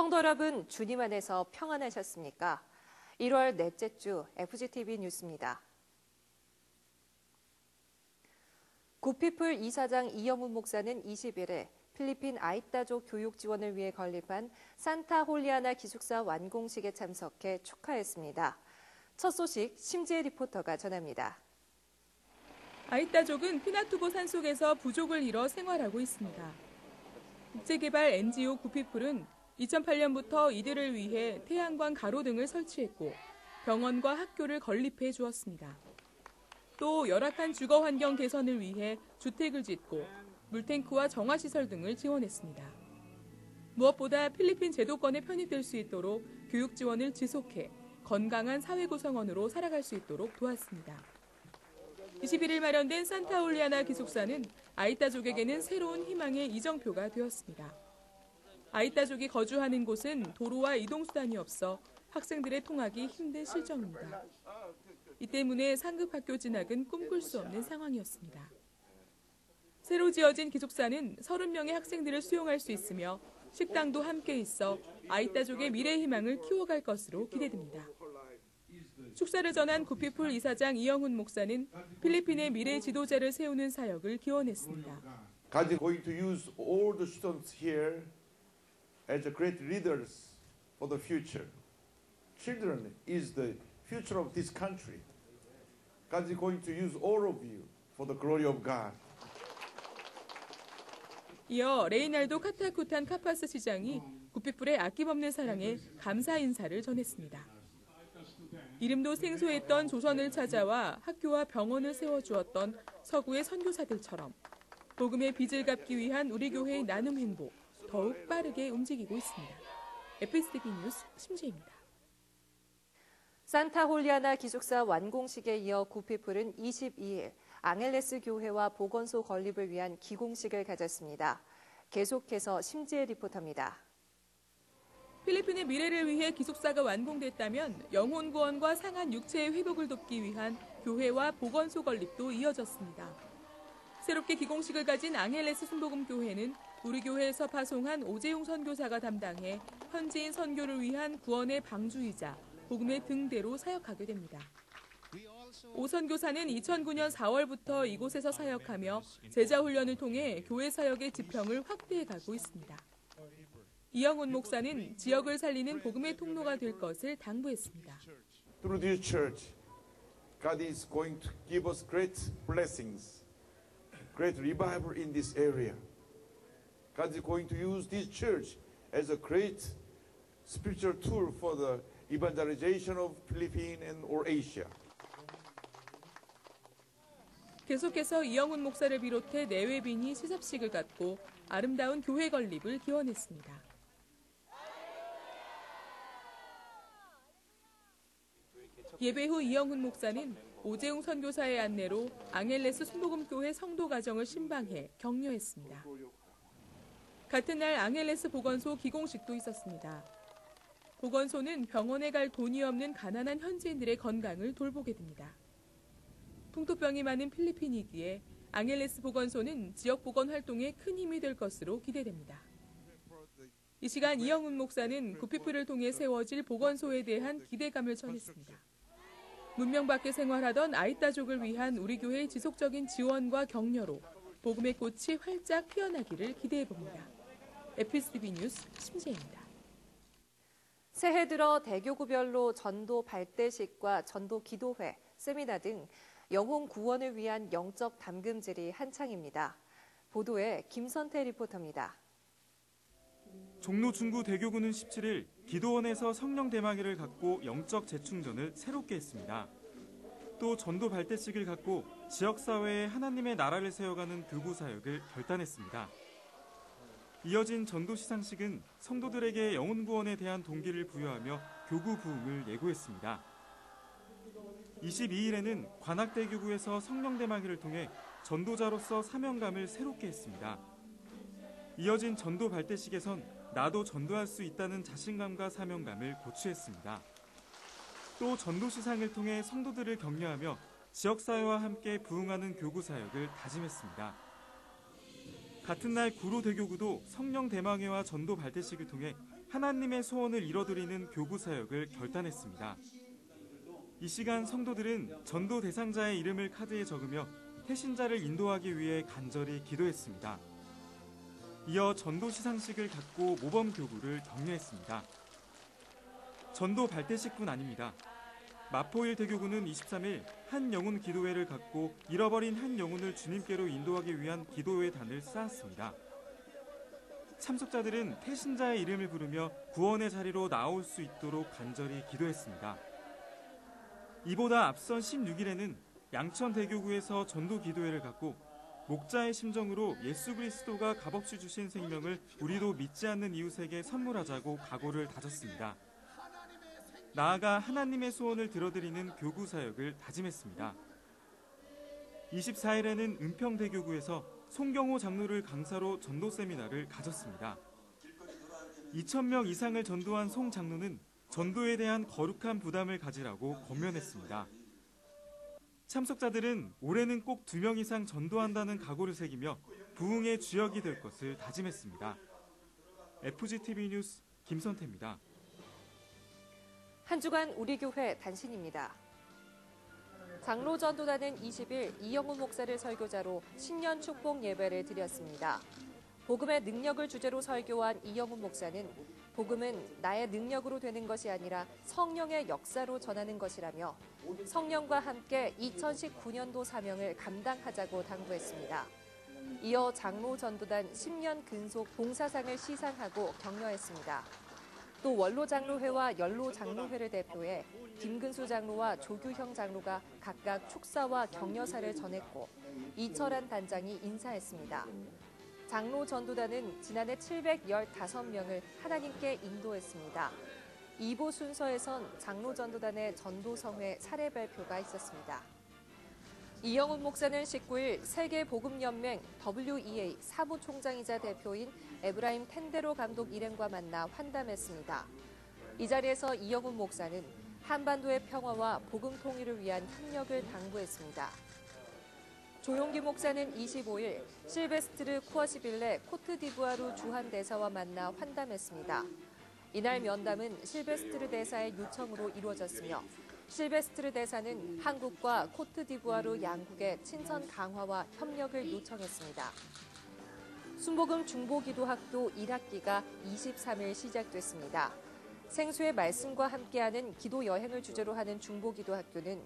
성도 여러분, 주님 안에서 평안하셨습니까? 1월 넷째 주 FGTV 뉴스입니다. 굿피플 이사장 이영훈 목사는 21일 필리핀 아이따족 교육 지원을 위해 건립한 산타 홀리아나 기숙사 완공식에 참석해 축하했습니다. 첫 소식 심지혜 리포터가 전합니다. 아이따족은 피나투보 산속에서 부족을 이뤄 생활하고 있습니다. 국제개발 NGO 굿피플은 2008년부터 이들을 위해 태양광 가로등을 설치했고 병원과 학교를 건립해 주었습니다. 또 열악한 주거 환경 개선을 위해 주택을 짓고 물탱크와 정화시설 등을 지원했습니다. 무엇보다 필리핀 제도권에 편입될 수 있도록 교육 지원을 지속해 건강한 사회 구성원으로 살아갈 수 있도록 도왔습니다. 21일 마련된 산타 홀리아나 기숙사는 아이따족에게는 새로운 희망의 이정표가 되었습니다. 아이따족이 거주하는 곳은 도로와 이동수단이 없어 학생들의 통학이 힘든 실정입니다. 이 때문에 상급 학교 진학은 꿈꿀 수 없는 상황이었습니다. 새로 지어진 기숙사는 30명의 학생들을 수용할 수 있으며 식당도 함께 있어 아이따족의 미래 희망을 키워갈 것으로 기대됩니다. 축사를 전한 굿피플 이사장 이영훈 목사는 필리핀의 미래 지도자를 세우는 사역을 기원했습니다. God is going to use all the students here as great leaders for the future. Children is the future of this country. God is going to use all of you for the glory of God. 이어 레이날도 카타쿠탄 카파스 시장이 굿피플의 아낌없는 사랑에 감사 인사를 전했습니다. 이름도 생소했던 조선을 찾아와 학교와 병원을 세워주었던 서구의 선교사들처럼 복음의 빚을 갚기 위한 우리 교회의 나눔 행보 더욱 빠르게 움직이고 있습니다. FGTV 뉴스 심지혜입니다. 산타 홀리아나 기숙사 완공식에 이어 굿피플은 22일 앙헬레스 교회와 보건소 건립을 위한 기공식을 가졌습니다. 계속해서 심지혜 리포터입니다. 필리핀의 미래를 위해 기숙사가 완공됐다면 영혼 구원과 상한 육체의 회복을 돕기 위한 교회와 보건소 건립도 이어졌습니다. 새롭게 기공식을 가진 앙헬레스 순복음교회는 우리 교회에서 파송한 오재용 선교사가 담당해 현지인 선교를 위한 구원의 방주이자 복음의 등대로 사역하게 됩니다. 오 선교사는 2009년 4월부터 이곳에서 사역하며 제자 훈련을 통해 교회 사역의 지평을 확대해가고 있습니다. 이영훈 목사는 지역을 살리는 복음의 통로가 될 것을 당부했습니다. Through this church, God is going to give us great blessings, great revival in this area. God is going to use this church as a great spiritual tool for the evangelization of Philippines and or Asia. 계속해서 이영훈 목사를 비롯해 내외빈이 시습식을 갖고 아름다운 교회 건립을 기원했습니다. 예배 후 이영훈 목사는 오재용 선교사의 안내로 앙헬레스 순복음교회 성도 가정을 신방해 격려했습니다. 같은 날 앙헬레스 보건소 기공식도 있었습니다. 보건소는 병원에 갈 돈이 없는 가난한 현지인들의 건강을 돌보게 됩니다. 풍토병이 많은 필리핀이기에 앙헬레스 보건소는 지역 보건 활동에 큰 힘이 될 것으로 기대됩니다. 이 시간 이영훈 목사는 굿피플을 통해 세워질 보건소에 대한 기대감을 전했습니다. 문명 밖에 생활하던 아이따족을 위한 우리 교회의 지속적인 지원과 격려로 복음의 꽃이 활짝 피어나기를 기대해봅니다. FGTV 뉴스 심지혜입니다. 새해 들어 대교구별로 전도 발대식과 전도 기도회, 세미나 등 영혼 구원을 위한 영적 담금질이 한창입니다. 보도에 김선태 리포터입니다. 종로 중구 대교구는 17일 기도원에서 성령 대마개를 갖고 영적 재충전을 새롭게 했습니다. 또 전도 발대식을 갖고 지역사회에 하나님의 나라를 세워가는 교구 사역을 결단했습니다. 이어진 전도 시상식은 성도들에게 영혼 구원에 대한 동기를 부여하며 교구 부흥을 예고했습니다. 22일에는 관악대교구에서 성령 대마개를 통해 전도자로서 사명감을 새롭게 했습니다. 이어진 전도 발대식에선 나도 전도할 수 있다는 자신감과 사명감을 고취했습니다. 또 전도 시상을 통해 성도들을 격려하며 지역사회와 함께 부흥하는 교구 사역을 다짐했습니다. 같은 날 구로대교구도 성령 대망회와 전도 발대식을 통해 하나님의 소원을 이뤄드리는 교구 사역을 결단했습니다. 이 시간 성도들은 전도 대상자의 이름을 카드에 적으며 태신자를 인도하기 위해 간절히 기도했습니다. 이어 전도 시상식을 갖고 모범 교구를 격려했습니다. 전도 발대식뿐 아닙니다. 마포일 대교구는 23일 한 영혼 기도회를 갖고 잃어버린 한 영혼을 주님께로 인도하기 위한 기도회 단을 쌓았습니다. 참석자들은 태신자의 이름을 부르며 구원의 자리로 나올 수 있도록 간절히 기도했습니다. 이보다 앞선 16일에는 양천 대교구에서 전도 기도회를 갖고 목자의 심정으로 예수 그리스도가 값없이 주신 생명을 우리도 믿지 않는 이웃에게 선물하자고 각오를 다졌습니다. 나아가 하나님의 소원을 들어드리는 교구 사역을 다짐했습니다. 24일에는 은평대교구에서 송경호 장로를 강사로 전도 세미나를 가졌습니다. 2,000명 이상을 전도한 송 장로는 전도에 대한 거룩한 부담을 가지라고 권면했습니다. 참석자들은 올해는 꼭 2명 이상 전도한다는 각오를 새기며 부흥의 주역이 될 것을 다짐했습니다. FGTV 뉴스 김선태입니다. 한 주간 우리 교회 단신입니다. 장로 전도단은 20일 이영훈 목사를 설교자로 신년 축복 예배를 드렸습니다. 복음의 능력을 주제로 설교한 이영훈 목사는 복음은 나의 능력으로 되는 것이 아니라 성령의 역사로 전하는 것이라며 성령과 함께 2019년도 사명을 감당하자고 당부했습니다. 이어 장로 전도단 10년 근속 봉사상을 시상하고 격려했습니다. 또 원로장로회와 연로장로회를 대표해 김근수 장로와 조규형 장로가 각각 축사와 격려사를 전했고 이철한 단장이 인사했습니다. 장로 전도단은 지난해 715명을 하나님께 인도했습니다. 2부 순서에선 장로 전도단의 전도성회 사례 발표가 있었습니다. 이영훈 목사는 19일 세계복음연맹 WEA 사무총장이자 대표인 에브라임 텐데로 감독 일행과 만나 환담했습니다. 이 자리에서 이영훈 목사는 한반도의 평화와 복음 통일을 위한 협력을 당부했습니다. 조용기 목사는 25일 실베스트르 쿠어시빌레 코트디부아르 주한 대사와 만나 환담했습니다. 이날 면담은 실베스트르 대사의 요청으로 이루어졌으며 실베스트르 대사는 한국과 코트디부아르 양국의 친선 강화와 협력을 요청했습니다. 순복음 중보기도학교 1학기가 23일 시작됐습니다. 생수의 말씀과 함께하는 기도 여행을 주제로 하는 중보기도학교는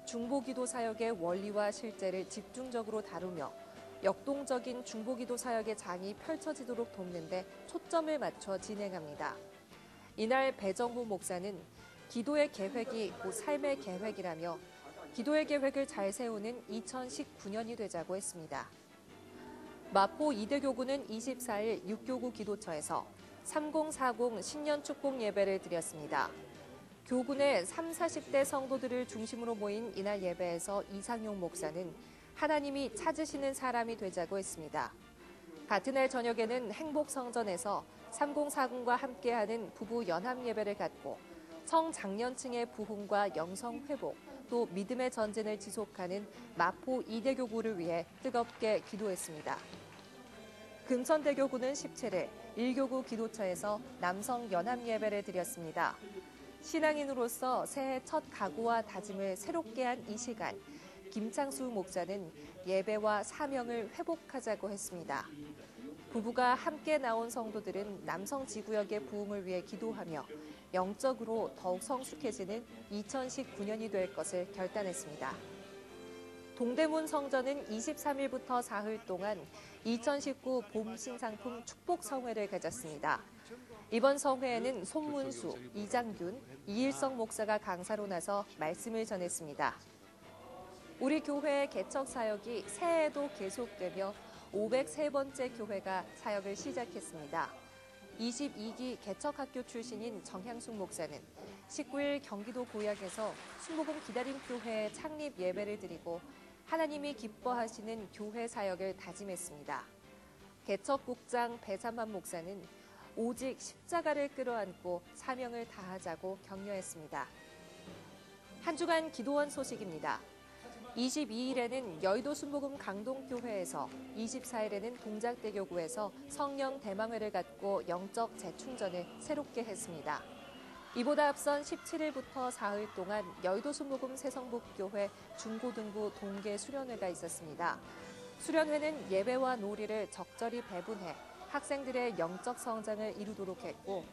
중보기도 사역의 원리와 실제를 집중적으로 다루며 역동적인 중보기도 사역의 장이 펼쳐지도록 돕는 데 초점을 맞춰 진행합니다. 이날 배정호 목사는 기도의 계획이 곧 삶의 계획이라며 기도의 계획을 잘 세우는 2019년이 되자고 했습니다. 마포 이대교구는 24일 6교구 기도처에서 3040 신년 축복 예배를 드렸습니다. 교구 내 30, 40대 성도들을 중심으로 모인 이날 예배에서 이상용 목사는 하나님이 찾으시는 사람이 되자고 했습니다. 같은 날 저녁에는 행복성전에서 3040과 함께하는 부부 연합 예배를 갖고 청장년층의 부흥과 영성 회복, 또 믿음의 전진을 지속하는 마포 이대교구를 위해 뜨겁게 기도했습니다. 금천대교구는 17일 1교구 기도처에서 남성 연합 예배를 드렸습니다. 신앙인으로서 새해 첫 각오와 다짐을 새롭게 한 이 시간, 김창수 목사는 예배와 사명을 회복하자고 했습니다. 부부가 함께 나온 성도들은 남성 지구역의 부흥을 위해 기도하며 영적으로 더욱 성숙해지는 2019년이 될 것을 결단했습니다. 동대문 성전은 23일부터 사흘 동안 2019 봄 신상품 축복 성회를 가졌습니다. 이번 성회에는 손문수, 이장균, 이일성 목사가 강사로 나서 말씀을 전했습니다. 우리 교회의 개척 사역이 새해에도 계속되며 503번째 교회가 사역을 시작했습니다. 22기 개척학교 출신인 정향숙 목사는 19일 경기도 고약에서 순복음 기다림교회의 창립 예배를 드리고 하나님이 기뻐하시는 교회 사역을 다짐했습니다. 개척국장 배삼환 목사는 오직 십자가를 끌어안고 사명을 다하자고 격려했습니다. 한 주간 기도원 소식입니다. 22일에는 여의도 순복음 강동교회에서, 24일에는 동작대교구에서 성령 대망회를 갖고 영적 재충전을 새롭게 했습니다. 이보다 앞선 17일부터 사흘 동안 여의도 순복음 새성북교회 중고등부 동계 수련회가 있었습니다. 수련회는 예배와 놀이를 적절히 배분해 학생들의 영적 성장을 이루도록 했고,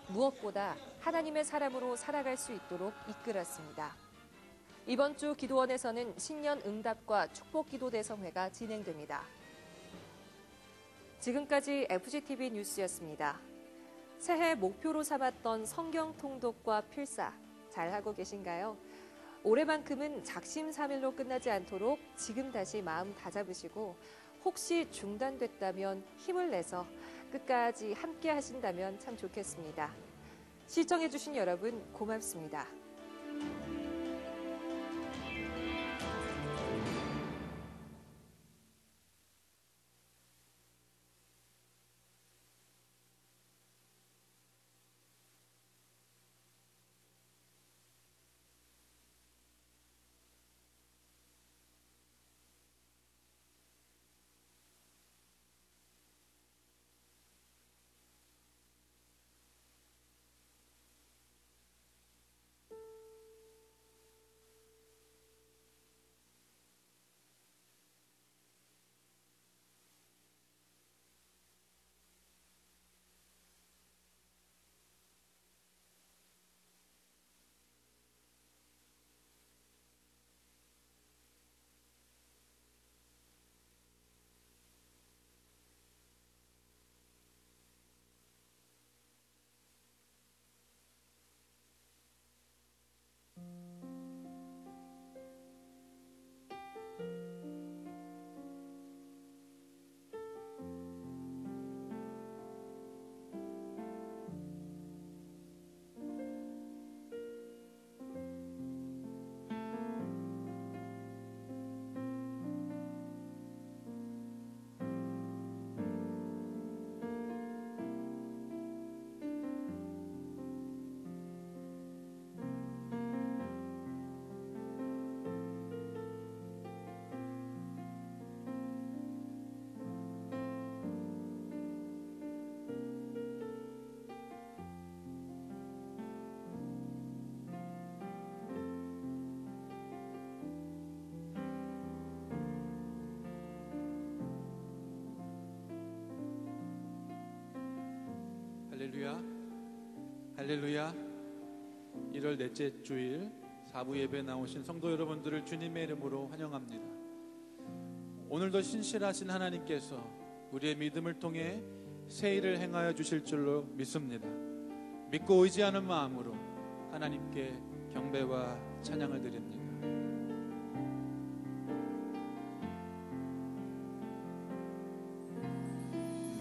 무엇보다 하나님의 사람으로 살아갈 수 있도록 이끌었습니다. 이번 주 기도원에서는 신년 응답과 축복기도 대성회가 진행됩니다. 지금까지 FGTV 뉴스였습니다. 새해 목표로 삼았던 성경 통독과 필사 잘하고 계신가요? 올해만큼은 작심삼일로 끝나지 않도록 지금 다시 마음 다잡으시고, 혹시 중단됐다면 힘을 내서 끝까지 함께 하신다면 참 좋겠습니다. 시청해주신 여러분 고맙습니다. 할렐루야, 할렐루야. 1월 넷째 주일 4부 예배에 나오신 성도 여러분들을 주님의 이름으로 환영합니다. 오늘도 신실하신 하나님께서 우리의 믿음을 통해 새 일을 행하여 주실 줄로 믿습니다. 믿고 의지하는 마음으로 하나님께 경배와 찬양을 드립니다.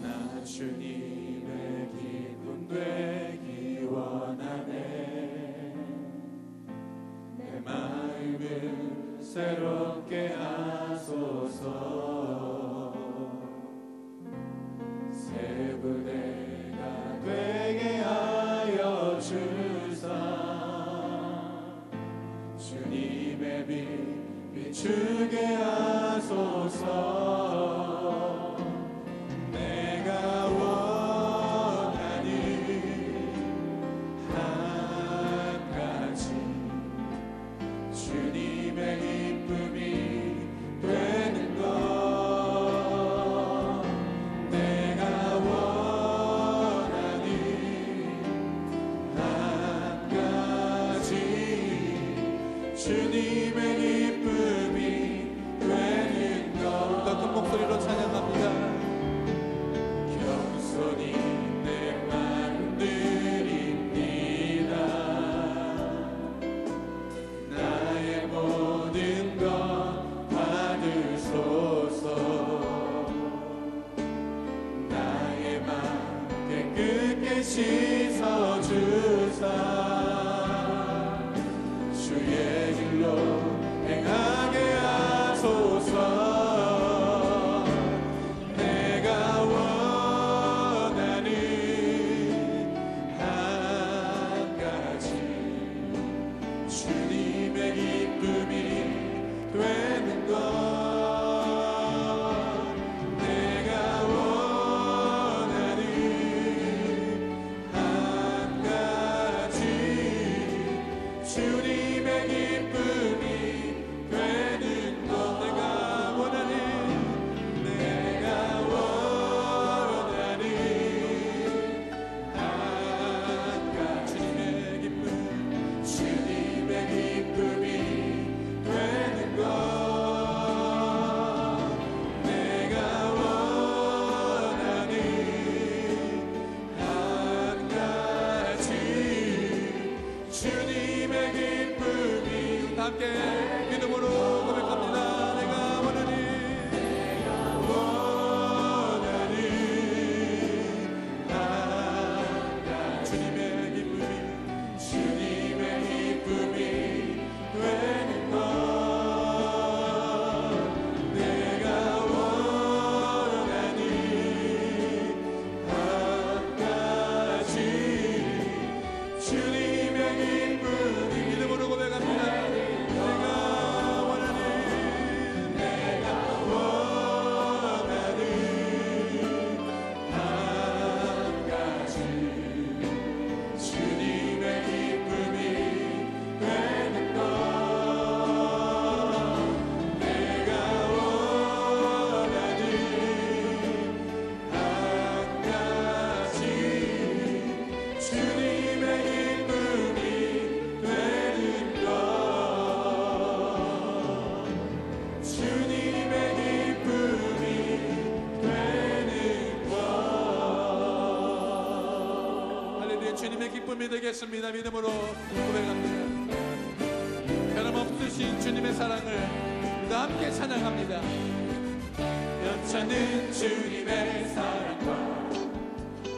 나 주님의 기쁨 되기 원하네. 내 마음을 새롭게 하소서. 새 부대가 되게 하여 주사. 주님의 빛 비추게 하소서. 내가 원하는 한 가지 주님의 기쁨이 되는 것. 내가 원하는 한 가지 주님의 기쁨이 되는 것. 더 큰 목소리로 찬양합니다. 겸손히 내 마음 드립니다. 나의 모든 것 받으소서. 나의 마음 깨끗게 씻어주사. 주의 길로 행하게 하소서. 주님의 기쁨이 되는 것 내가 원하는 주님의 기쁨 주님의 기쁨이 되는 것 내가 원하는 한 가지 주님의 기쁨이 함께 믿음으로 고백합니다. 내가 원하는 주님의 기쁨이 되는 것 내가 원하는 한 가지 주님의 기쁨이 믿음으로 고백합니다. 내가 원하는 한 가지 주님의 기쁨이 되는 것 내가 원하는 한 가지 주님의 기쁨이 되는 것 주님의 기쁨이 되는 것 할렐루야 주님의 기쁨이 되겠습니다. 믿음으로 고백합니다. 변함없으신 주님의 사랑을 우리가 함께 찬양합니다. 변찮는 주님의 사랑과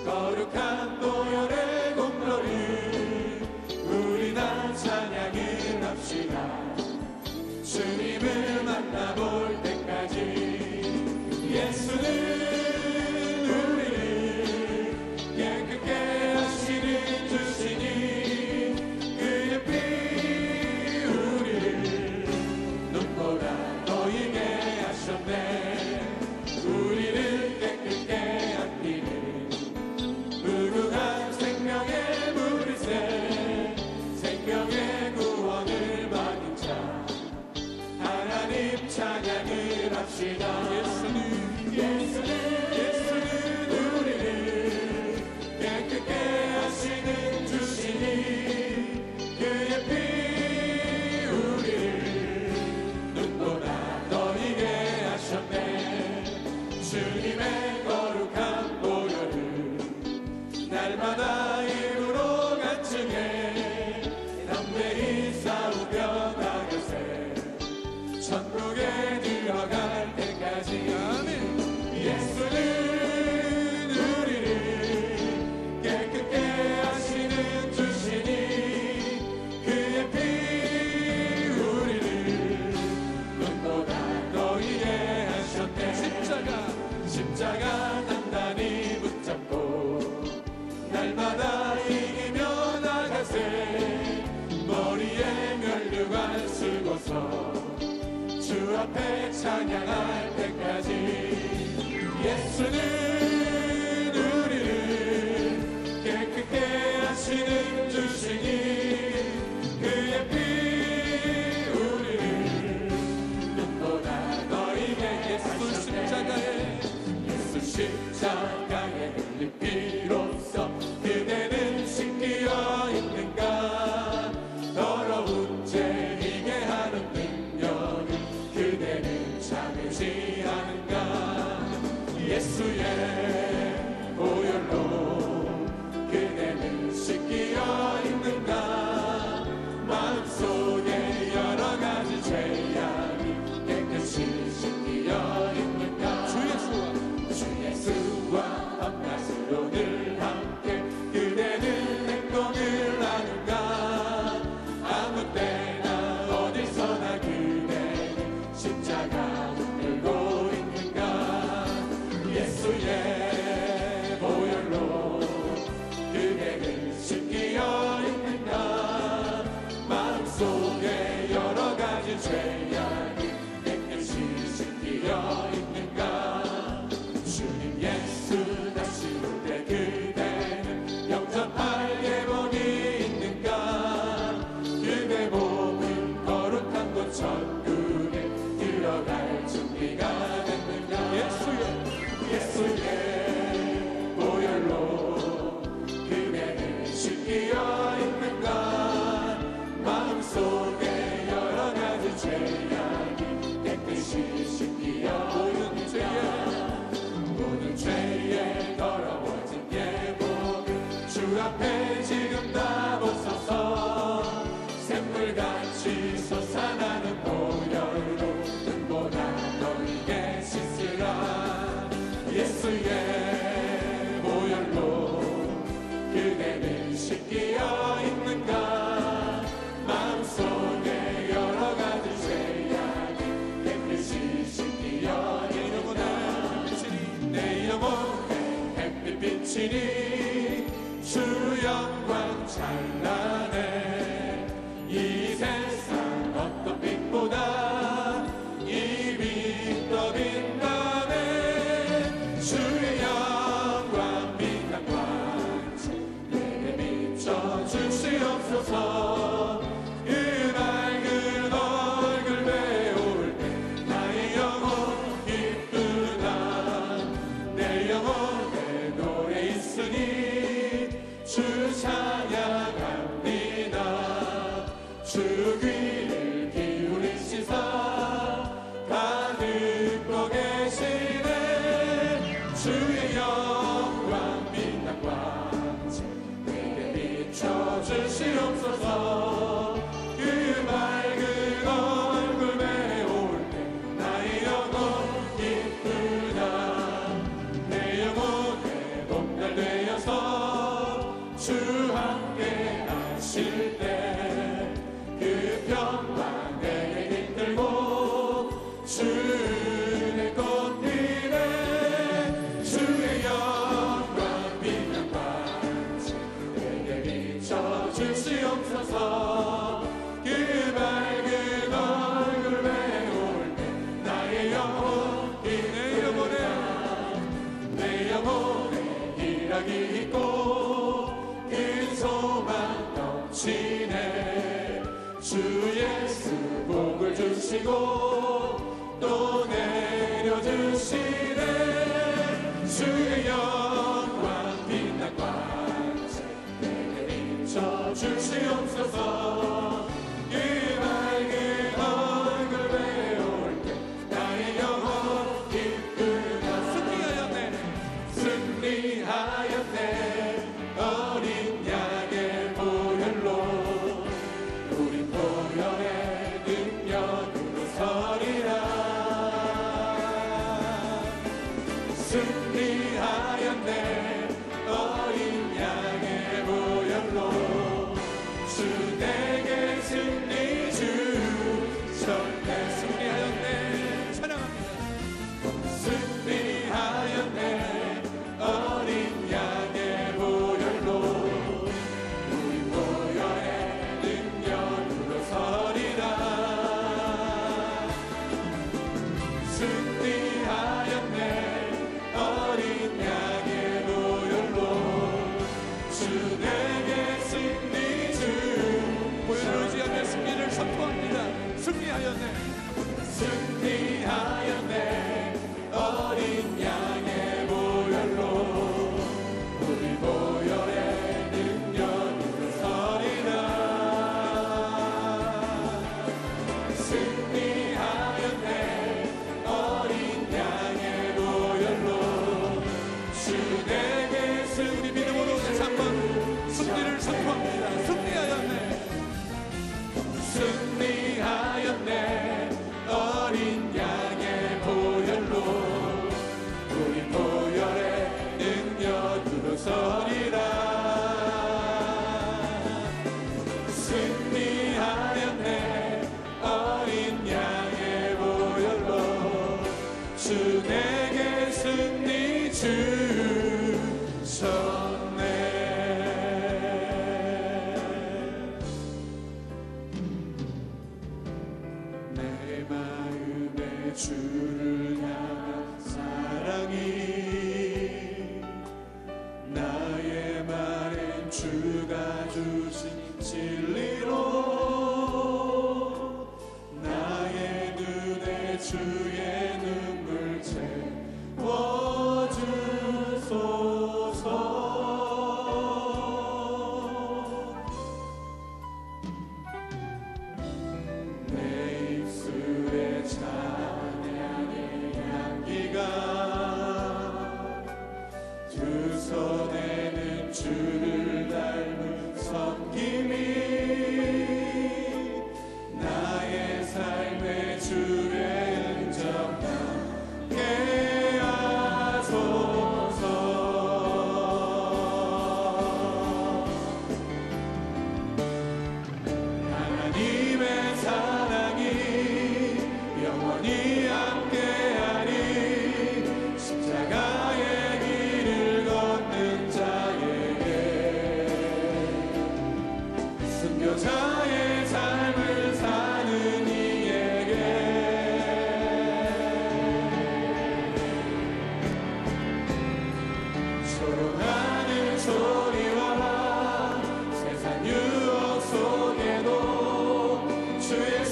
거룩한 보혈의 공로를 우리나 찬양을 합시다. 주님을 만나볼 때까지 예수는 우리를 깨끗게 하시는 주시니 그의 피 우리를 눈보라 너희게 하셨네. 우리를 깨끗게 아끼는 무궁한 생명의 물새 생명의 구원을 받은 자 하나님 찬양을 합시다. 예수는 우리를 깨끗게 하시는 주시니 그의 피 우리를 눈보라 너희게 하셨네. 주님의 거룩한 보혈을 날마다 입으로 간증해 담대히 싸우며 나가세. 천국에 들어갈 때까지 아멘. 예수는 우리를 깨끗게 하시는 주시니 그의 피 우리를 눈보다 너희게 하셨네. 십자가 단단히 붙잡고 날마다 이기며 나가세. 머리에 면류관 쓰고서 주 앞에 찬양할 때까지 예수는 우리를 깨끗게 하시는 주시니 그의 피 우리를 눈보다 너희게 예수 십자가에 흘린 피로써 그대는 씻기어 있는가. 더러운 죄 이게 하는 능력을 그대는 참으지 않은가. 예수의 보혈로 그대는 씻기어 있는가. 마음속에 여러 가지 죄악이 깨끗이 씻기어 있는가. 주 예수와 밤낮으로 늘 함께 그대는 행동을 하는가. 아무 때나 어디서나 그대는 십자가 들고 있는가. 예수의 보혈로 그대는 씻기어 있는가. 마음속에 여러 가지 죄악이 깨끗이 씻기어 있는가. 주님 예수 다시 올 때 그대는 영접할 예복이 있는가. 그대 몸을 계시니 주 영광 찬란해. 이 세상 어떤 빛보다 이 빛 더 빛나네. 주의 영광 빛난 광채 내게 비춰 주시옵소서. 그 맑은 얼굴 배울 때 나의 영혼 기쁘다. 내 영혼에 노래 있으니 주 찬양합니다. 주 귀를 기울이시사 다 듣고 계시네. 주의 영광 빛난 광채 내게 비춰 주시옵소서. 그 맑은 얼굴 배울 때 나의 영혼 기쁘다. 내 영혼의 봄날 되어서 주 함께 하실 때 그 평강 내게 깃들고 주의 꽃피네. 주의 영광 빛난 광채 내게 비춰 주시옵소서. 그 맑은 얼굴 배울 때 나의 영혼 내 영혼에 희락이 있고 그 소망 넘치네. 주 예수 복을 주시고 또 내려주시네. 주의 영광 빛난 광채 내게 비춰 주시옵소서. 그 맑은 얼굴 배울 때 나의 영혼 기쁘다. 승리하였네. 어린 양의 보혈로 우리 보혈의 능력으로 서리라. 승리하였네. 어린 양의 보혈로 주 내게 승리 주셨네. 승리하였네. 찬양합니다. 승리하였네. 어린 양의 보혈로 우리 보혈의 능력으로 서리라. 승리하였네. 어린 양의 보혈로 주 내게 승리 주. 보혈로 의지하며 승리를 선포합니다. 승리하였네. 승리하였네. 어린 양의 보혈로 우리 보혈의 능력으로 서리라. 승리하였네. 어린 양의 보혈로 주 내게 승리. 믿음으로 다시 한번 승리를 선포합니다. 승리하였네. 승리하였네. 어린 양의 보혈로 우리 보혈의 능력으로 서리라. 승리하였네. 어린 양의 보혈로 주 내게 승리 주셨네. 내 마음에 주를 향한 사랑이 나의 말엔 주가 주신 진리로 나의 눈에 주의 눈물 채워주소서. 내 입술에 찬양의 향기가 두 손에는 주를 닮은 섬김이 나의 삶의 주의 흔적 남게 하소서. 하나님의 사랑이 영원히 함께하리. 십자가의 길을 걷는 자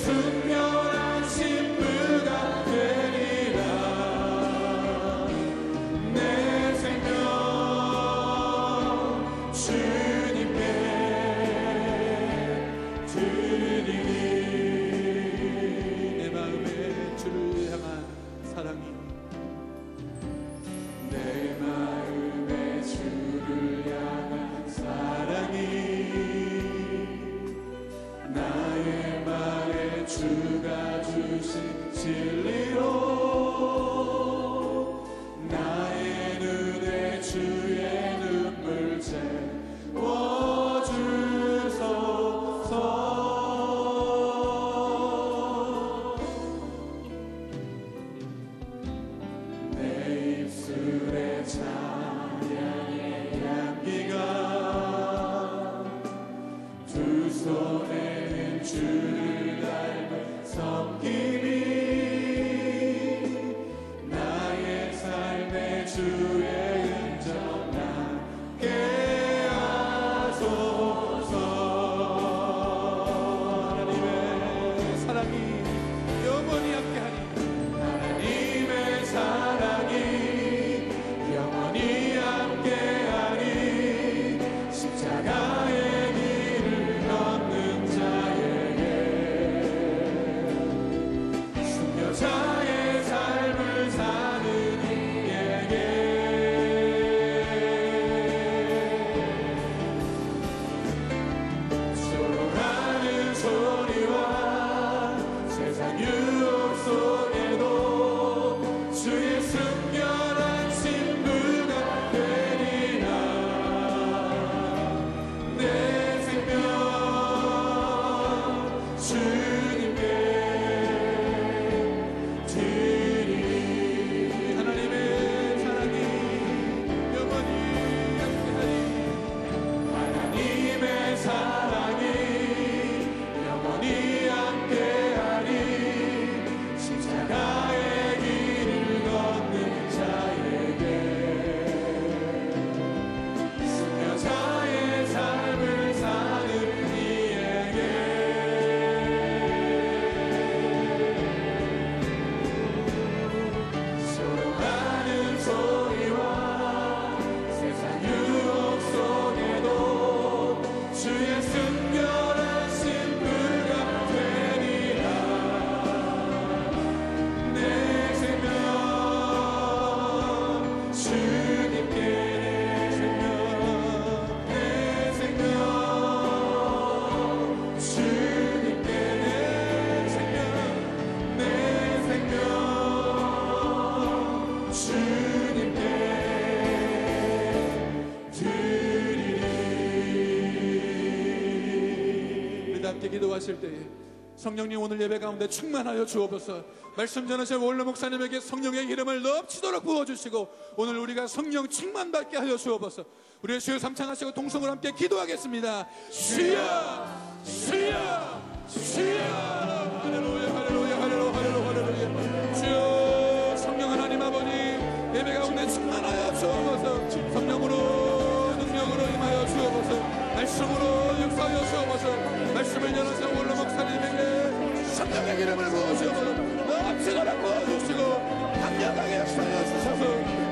순결한 신부가 되리라. 내 생명 주님께 드리니. 내 마음에 주를 향한 사랑이, 내 마음에 주를 향한 사랑이 나의 말에 주가 주신 진리로 나의 눈에 주의 눈물 채워주소서. 내 입술에 찬양의 향기가, 두 손에는 주를 닮은 섬김이 나의 삶의 주의 은정 나게 하소서. 하나님의 사랑이 영원히 함께하니, 하나님의 사랑이 영원히 함께하니, 십자가의 길을 걷는 자에게, 순교자의 삶을 사는 이에게, 조롱하는 소리와 세상 유혹 속에도 주의 순결한 신부가 되리라. 내 생명 주님께 드리니. 하나님의 사랑이 영원히 함께하니, 하나님의 사랑이 영원히 함께하니, 십자가의 길을 걷는 자에게, 순교자의 삶을 사는 이에게, 조롱하는 소리와 세상 유혹 속에도 주의 순결한 신부가 되리라. 내 생명 주님께, 내 생명 주님께, 내 생명 주님께 드리리. 우리 함께 기도하실 때에 성령님 오늘 예배 가운데 충만하여 주옵소서. 말씀 전하신 원로 목사님에게 성령의 이름을 넘치도록 부어주시고 오늘 우리가 성령 충만받게 하여 주옵소서. 우리의 주여 삼창하시고 동성으로 함께 기도하겠습니다. 주여 주여 주여. 할렐루야 할렐루야 할렐루야 할렐루야. 주여 성령 하나님 아버지 예배 가운데 충만하여 주옵소서. 성령으로 능력으로 임하여 주옵소서. 말씀으로 역사하여 주옵소서. 말씀을 전하신 원로 목사님에게 성령의 기름을 부어주옵소서. 넘치도록 부어주시고 강력하게 역사하여 주셔서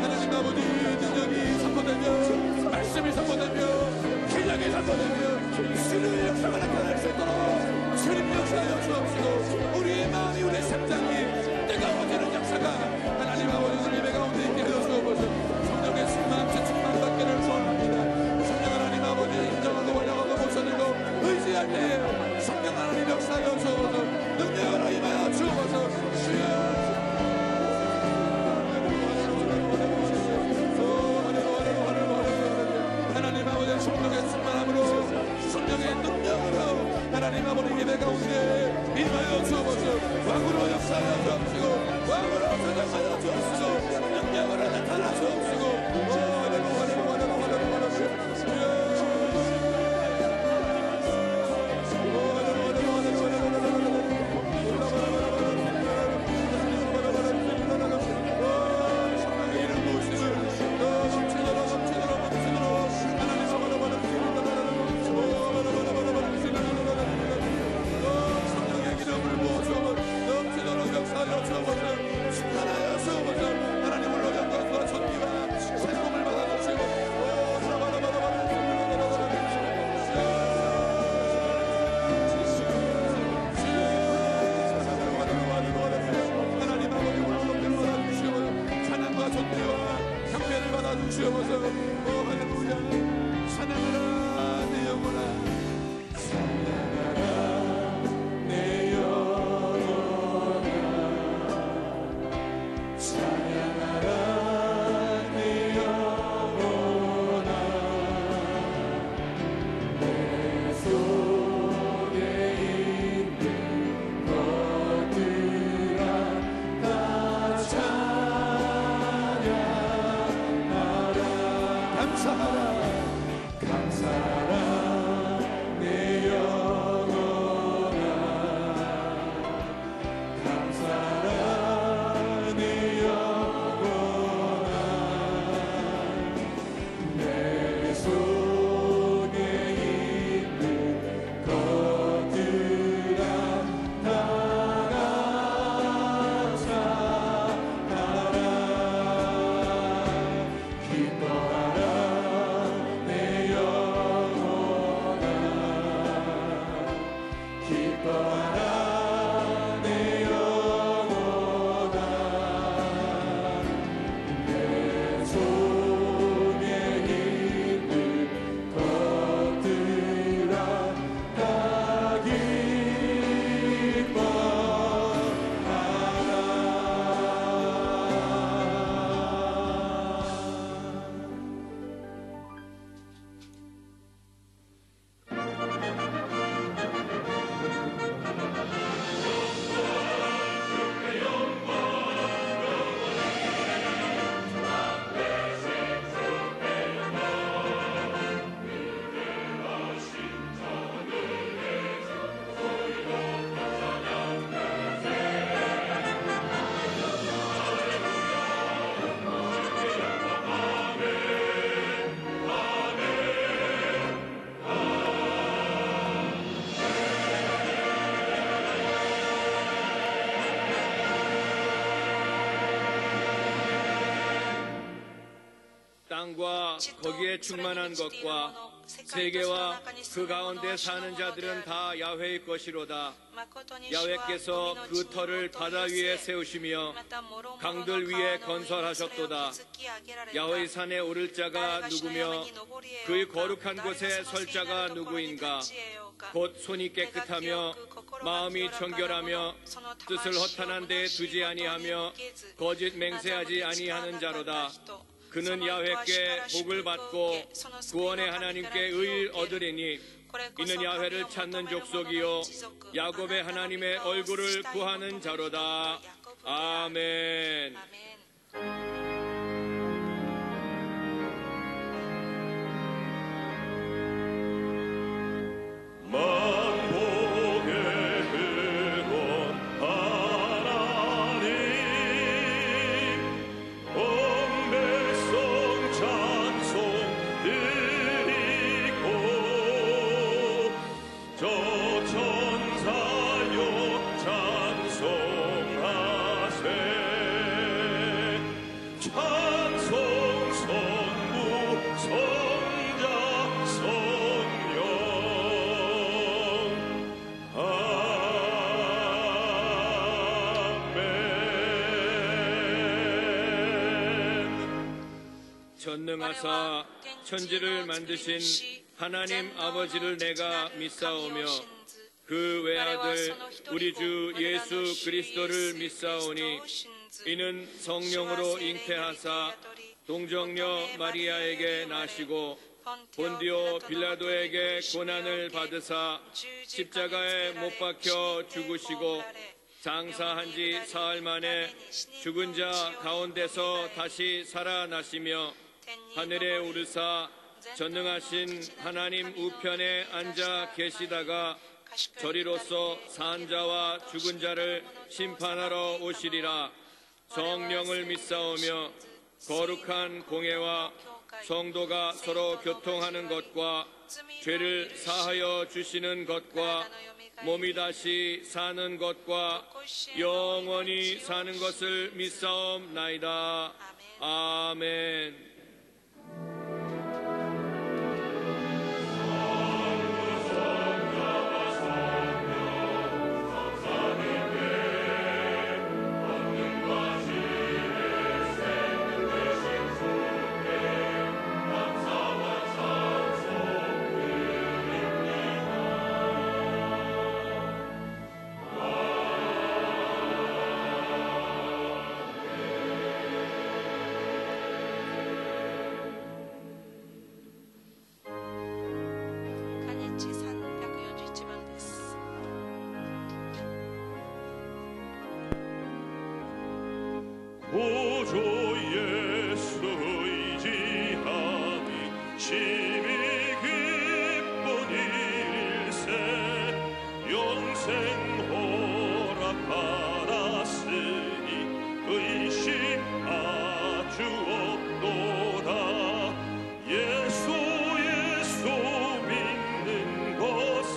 하나님 아버지 능력이 선포되며 말씀이 선포되며 기적이 선포되며 주의 역사가 나타날 수 있도록 주님 역사하여 주옵시고 우리의 마음이 우리의 심장이 뜨거워지는 역사가 하나님 아버지 예배 가운데 있게 하여 주옵소서. 성령의 충만 받기를 소원합니다. 성령 하나님 아버지 인정하고 원하고 모셔들고 의지할 때에 성령 하나님 역사하여 주옵소서. 능력으로 임하여 주옵소서. 주여 하나님 아버지 성령의 충만함으로 성령의 능력으로 하나님 아버지 예배 가운데 임하여 주옵소서. 왕으로 역사하여 주옵시고 왕으로 전역하여 주옵시고 능력으로 나타나 주옵시고 성령의 기름을 땅과 거기에 충만한 것과 세계와 그 가운데 사는 자들은 다 야훼의 것이로다. 야훼께서 그 터를 바다 위에 세우시며 강들 위에 건설하셨도다. 야훼의 산에 오를 자가 누구며 그의 거룩한 곳에 설 자가 누구인가? 곧 손이 깨끗하며 마음이 정결하며 뜻을 허탄한 데에 두지 아니하며 거짓 맹세하지 아니하는 자로다. 그는 야훼께 복을 받고 구원의 하나님께 의를 얻으리니 이는 야훼를 찾는 족속이요 야곱의 하나님의 얼굴을 구하는 자로다. 아멘. 전능하사 천지를 만드신 하나님 아버지를 내가 믿사오며 그 외아들 우리 주 예수 그리스도를 믿사오니 이는 성령으로 잉태하사 동정녀 마리아에게 나시고 본디오 빌라도에게 고난을 받으사 십자가에 못 박혀 죽으시고 장사한 지 사흘 만에 죽은 자 가운데서 다시 살아나시며 하늘에 오르사 전능하신 하나님 우편에 앉아 계시다가 저리로서 산 자와 죽은 자를 심판하러 오시리라. 성령을 믿사오며 거룩한 공회와 성도가 서로 교통하는 것과 죄를 사하여 주시는 것과 몸이 다시 사는 것과 영원히 사는 것을 믿사옵나이다. 아멘. 보조 예수 의지하니 심히 기쁜 일세 영생 허락받았으니 의심 아주 없도다. 예수 믿는 것은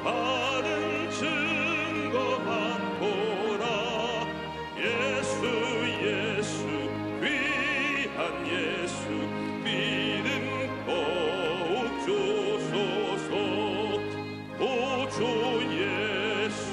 바른 증거 같도다. 예수 귀한 예수 믿음 더욱 주소서. 보조 예수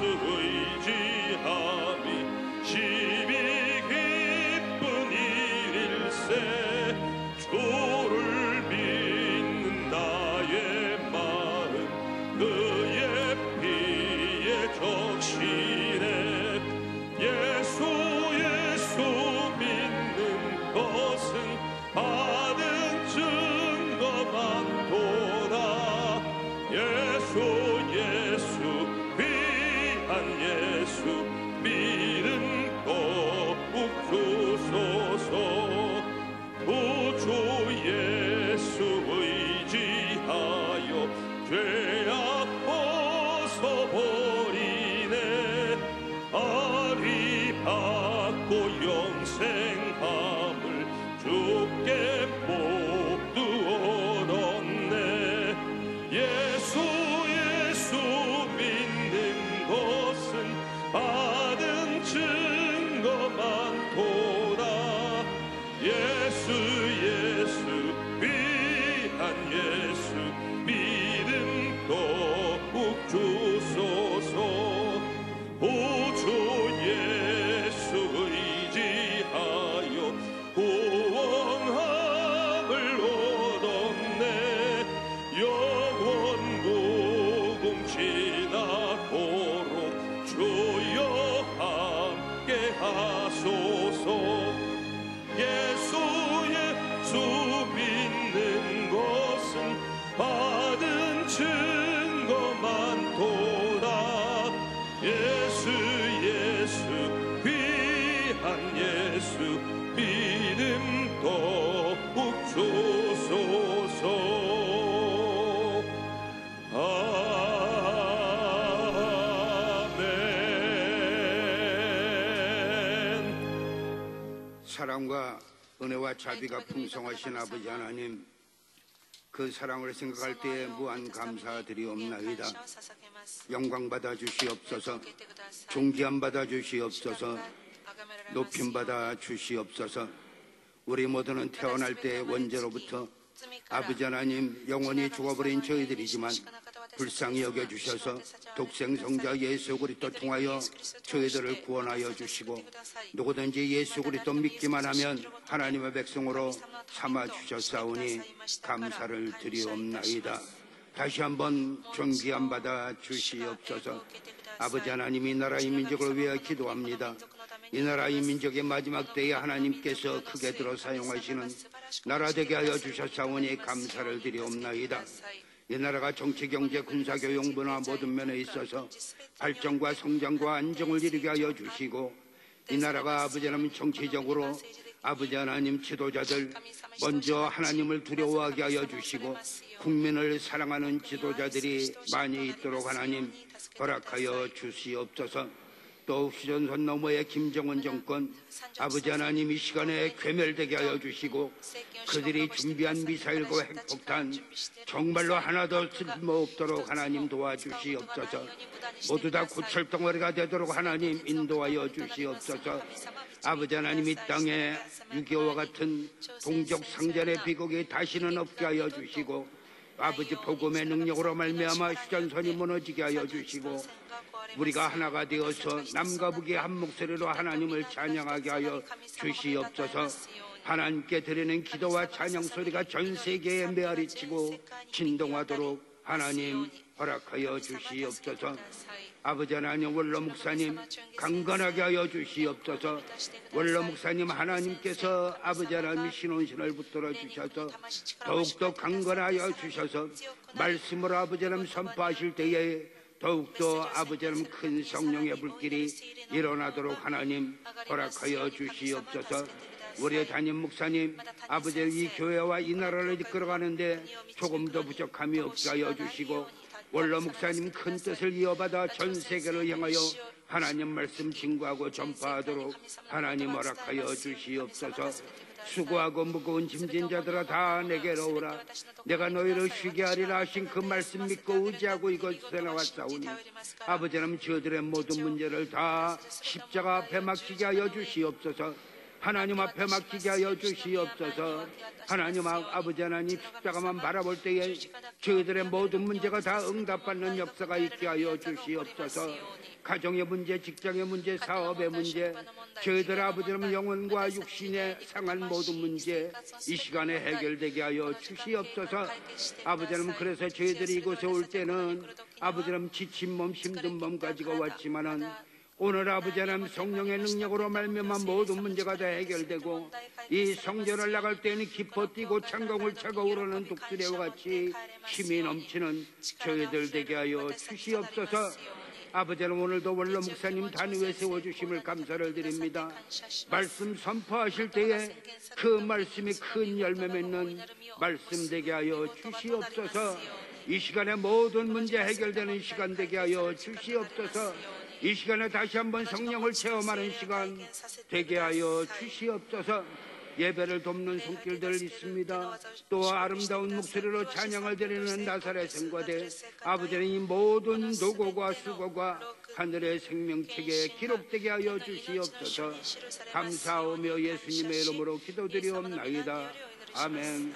하소서. 예수 믿는 것은 받은 증거 많도다. 예수 귀한 예수 믿음 더욱 주소서. 아멘. 사랑과 은혜와 자비가 풍성하신 아버지 하나님, 그 사랑을 생각할 때에 무한 감사드리옵나이다. 영광 받아 주시옵소서. 존귀함 받아 주시옵소서. 높임 받아 주시옵소서. 우리 모두는 태어날 때 원죄로부터 아버지 하나님 영원히 죽어버린 저희들이지만 불쌍히 여겨주셔서 독생성자 예수 그리스도 통하여 저희들을 구원하여 주시고 누구든지 예수 그리스도 믿기만 하면 하나님의 백성으로 삼아주셨사오니 감사를 드리옵나이다. 다시 한번 존귀함 받아 주시옵소서. 아버지 하나님, 이 나라의 민족을 위하여 기도합니다. 이 나라의 민족의 마지막 때에 하나님께서 크게 들어 사용하시는 나라 되게 하여 주셨사오니 감사를 드리옵나이다. 이 나라가 정치, 경제, 군사, 교육, 문화 모든 면에 있어서 발전과 성장과 안정을 이루게 하여 주시고 이 나라가 아버지 하나님 정치적으로 아버지 하나님 지도자들 먼저 하나님을 두려워하게 하여 주시고 국민을 사랑하는 지도자들이 많이 있도록 하나님 허락하여 주시옵소서. 또 휴전선 너머의 김정은 정권 아버지 하나님 이 시간에 괴멸되게 하여 주시고 그들이 준비한 미사일과 핵폭탄 정말로 하나도 쓸모없도록 하나님 도와주시옵소서. 모두 다 고철덩어리가 되도록 하나님 인도하여 주시옵소서. 아버지 하나님, 이 땅에 6.25와 같은 동족 상전의 비극이 다시는 없게 하여 주시고 아버지 복음의 능력으로 말미암아 휴전선이 무너지게 하여 주시고 우리가 하나가 되어서 남과 북의 한 목소리로 하나님을 찬양하게 하여 주시옵소서. 하나님께 드리는 기도와 찬양 소리가 전 세계에 메아리치고 진동하도록 하나님 허락하여 주시옵소서. 아버지 하나님, 원로 목사님 강건하게 하여 주시옵소서. 원로 목사님 하나님께서 아버지 하나님 신혼신을 붙들어 주셔서 더욱더 강건하여 주셔서 말씀으로 아버지 하나님 선포하실 때에 더욱더 아버지 하나님 큰 성령의 불길이 일어나도록 하나님 허락하여 주시옵소서. 우리의 담임 목사님 아버지 이 교회와 이 나라를 이끌어가는데 조금 더 부족함이 없게 하여 주시고 원로 목사님 큰 뜻을 이어받아 전 세계를 향하여 하나님 말씀 증거하고 전파하도록 하나님 허락하여 주시옵소서. 수고하고 무거운 짐진 자들아 다 내게로 오라. 내가 너희를 쉬게 하리라 하신 그 말씀 믿고 의지하고 이곳에 나왔사오니 아버지 하나님 저들의 모든 문제를 다 십자가 앞에 맡기게 하여 주시옵소서. 하나님 앞에 맡기게 하여 주시옵소서. 하나님 아버지 하나님 십자가만 바라볼 때에 저희들의 모든 문제가 다 응답받는 역사가 있게 하여 주시옵소서. 가정의 문제, 직장의 문제, 사업의 문제, 저희들 아버지 하나님 영혼과 육신에 상한 모든 문제 이 시간에 해결되게 하여 주시옵소서. 아버지 하나님, 그래서 저희들이 이곳에 올 때는 아버지 하나님 지친 몸, 힘든 몸 가지고 왔지만은 오늘 아버지 하나님 성령의 능력으로 말미암아 모든 문제가 다 해결되고 이 성전을 나갈 때는 기뻐 뛰고 창공을 차고 우러는 독수리와 같이 힘이 넘치는 저희들 되게 하여 주시옵소서. 아버지 하나님, 오늘도 원로 목사님 단위에 세워주심을 감사를 드립니다. 말씀 선포하실 때에 그 말씀이 큰 열매 맺는 말씀 되게 하여 주시옵소서. 이 시간에 모든 문제 해결되는 시간 되게 하여 주시옵소서. 이 시간에 다시 한번 성령을 체험하는 시간 되게 하여 주시옵소서. 예배를 돕는 손길들 있습니다. 또 아름다운 목소리로 찬양을 드리는 나사렛 성과대 아버지는 이 모든 노고와 수고가 하늘의 생명책에 기록되게 하여 주시옵소서. 감사하며 예수님의 이름으로 기도드리옵나이다. 아멘.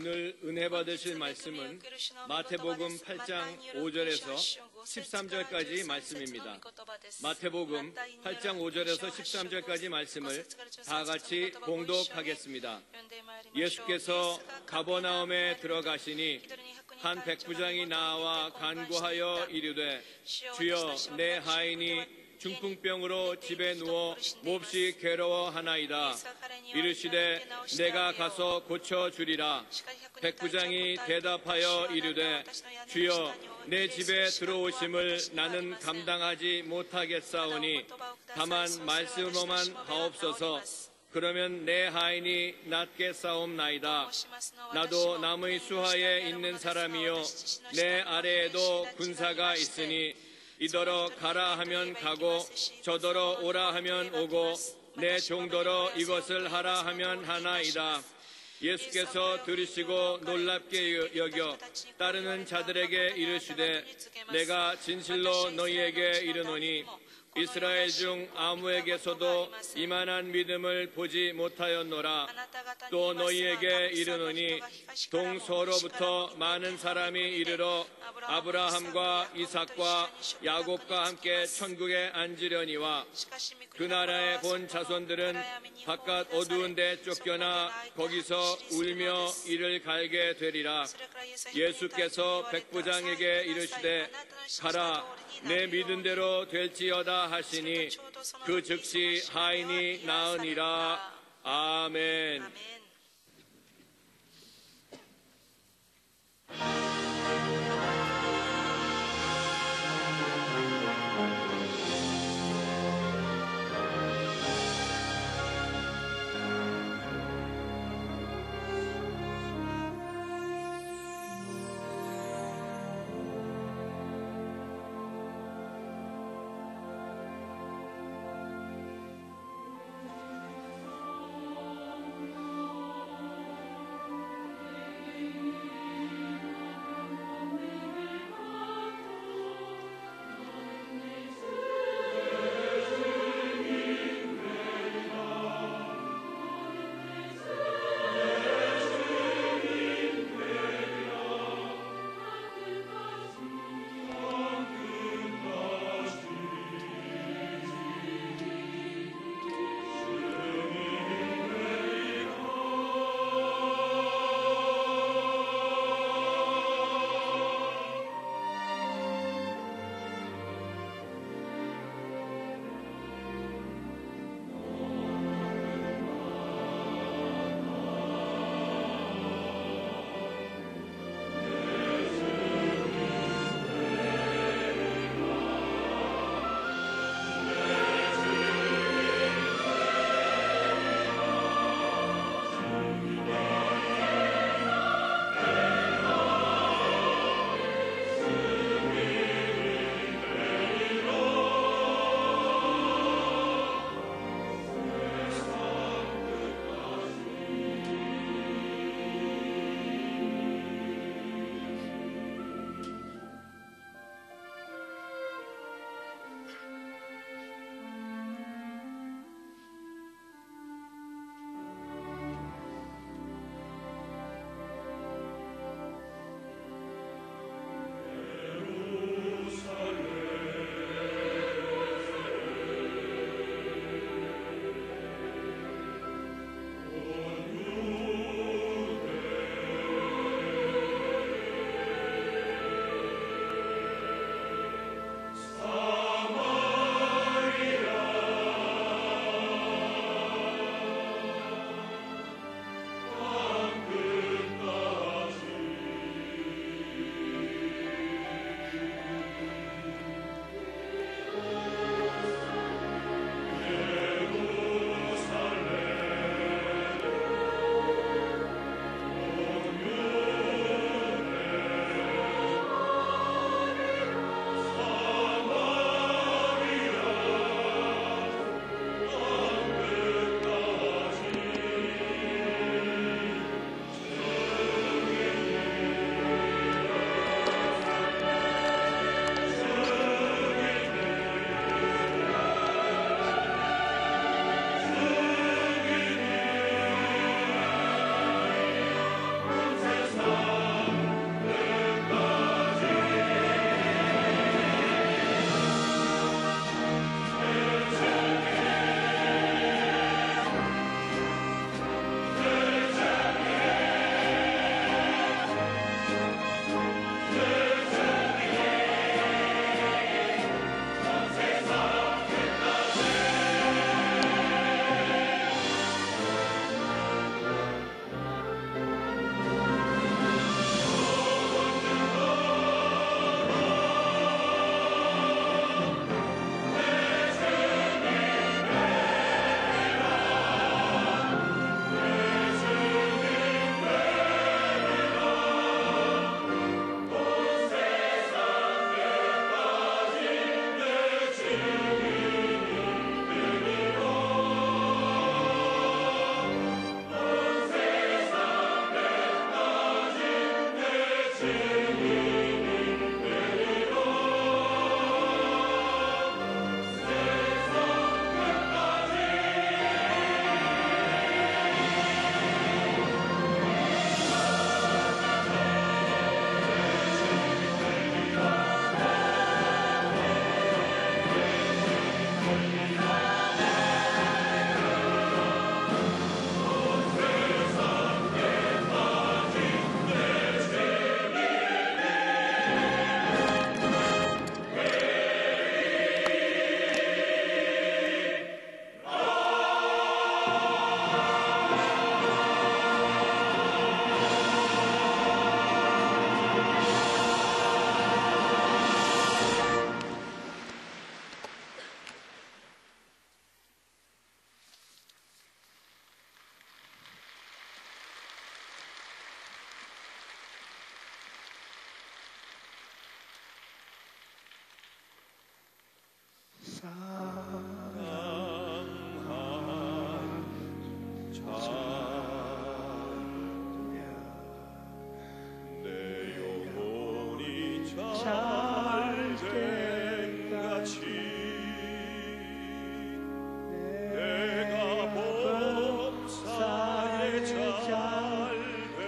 오늘 은혜 받으실 말씀은 마태복음 8장 5절에서 13절까지 말씀입니다. 마태복음 8장 5절에서 13절까지 말씀을 다 같이 봉독하겠습니다. 예수께서 가버나움에 들어가시니 한 백부장이 나와 간구하여 이르되 주여 내 하인이 중풍병으로 집에 누워 몹시 괴로워하나이다. 이르시되 내가 가서 고쳐주리라. 백부장이 대답하여 이르되 주여 내 집에 들어오심을 나는 감당하지 못하겠사오니 다만 말씀으로만 하옵소서. 그러면 내 하인이 낫겠사옵나이다. 나도 남의 수하에 있는 사람이요 내 아래에도 군사가 있으니 이더러 가라 하면 가고 저더러 오라 하면 오고 내 종더러 이것을 하라 하면 하나이다. 예수께서 들으시고 놀랍게 여겨 따르는 자들에게 이르시되 내가 진실로 너희에게 이르노니 이스라엘 중 아무에게서도 이만한 믿음을 보지 못하였노라. 또 너희에게 이르노니 동서로부터 많은 사람이 이르러 아브라함과 이삭과 야곱과 함께 천국에 앉으려니와 그 나라에 본 자손들은 바깥 어두운 데 쫓겨나 거기서 울며 이를 갈게 되리라. 예수께서 백부장에게 이르시되 가라 내 믿은 대로 될지어다 하시니 그 즉시 하인이 나으니라. 아멘.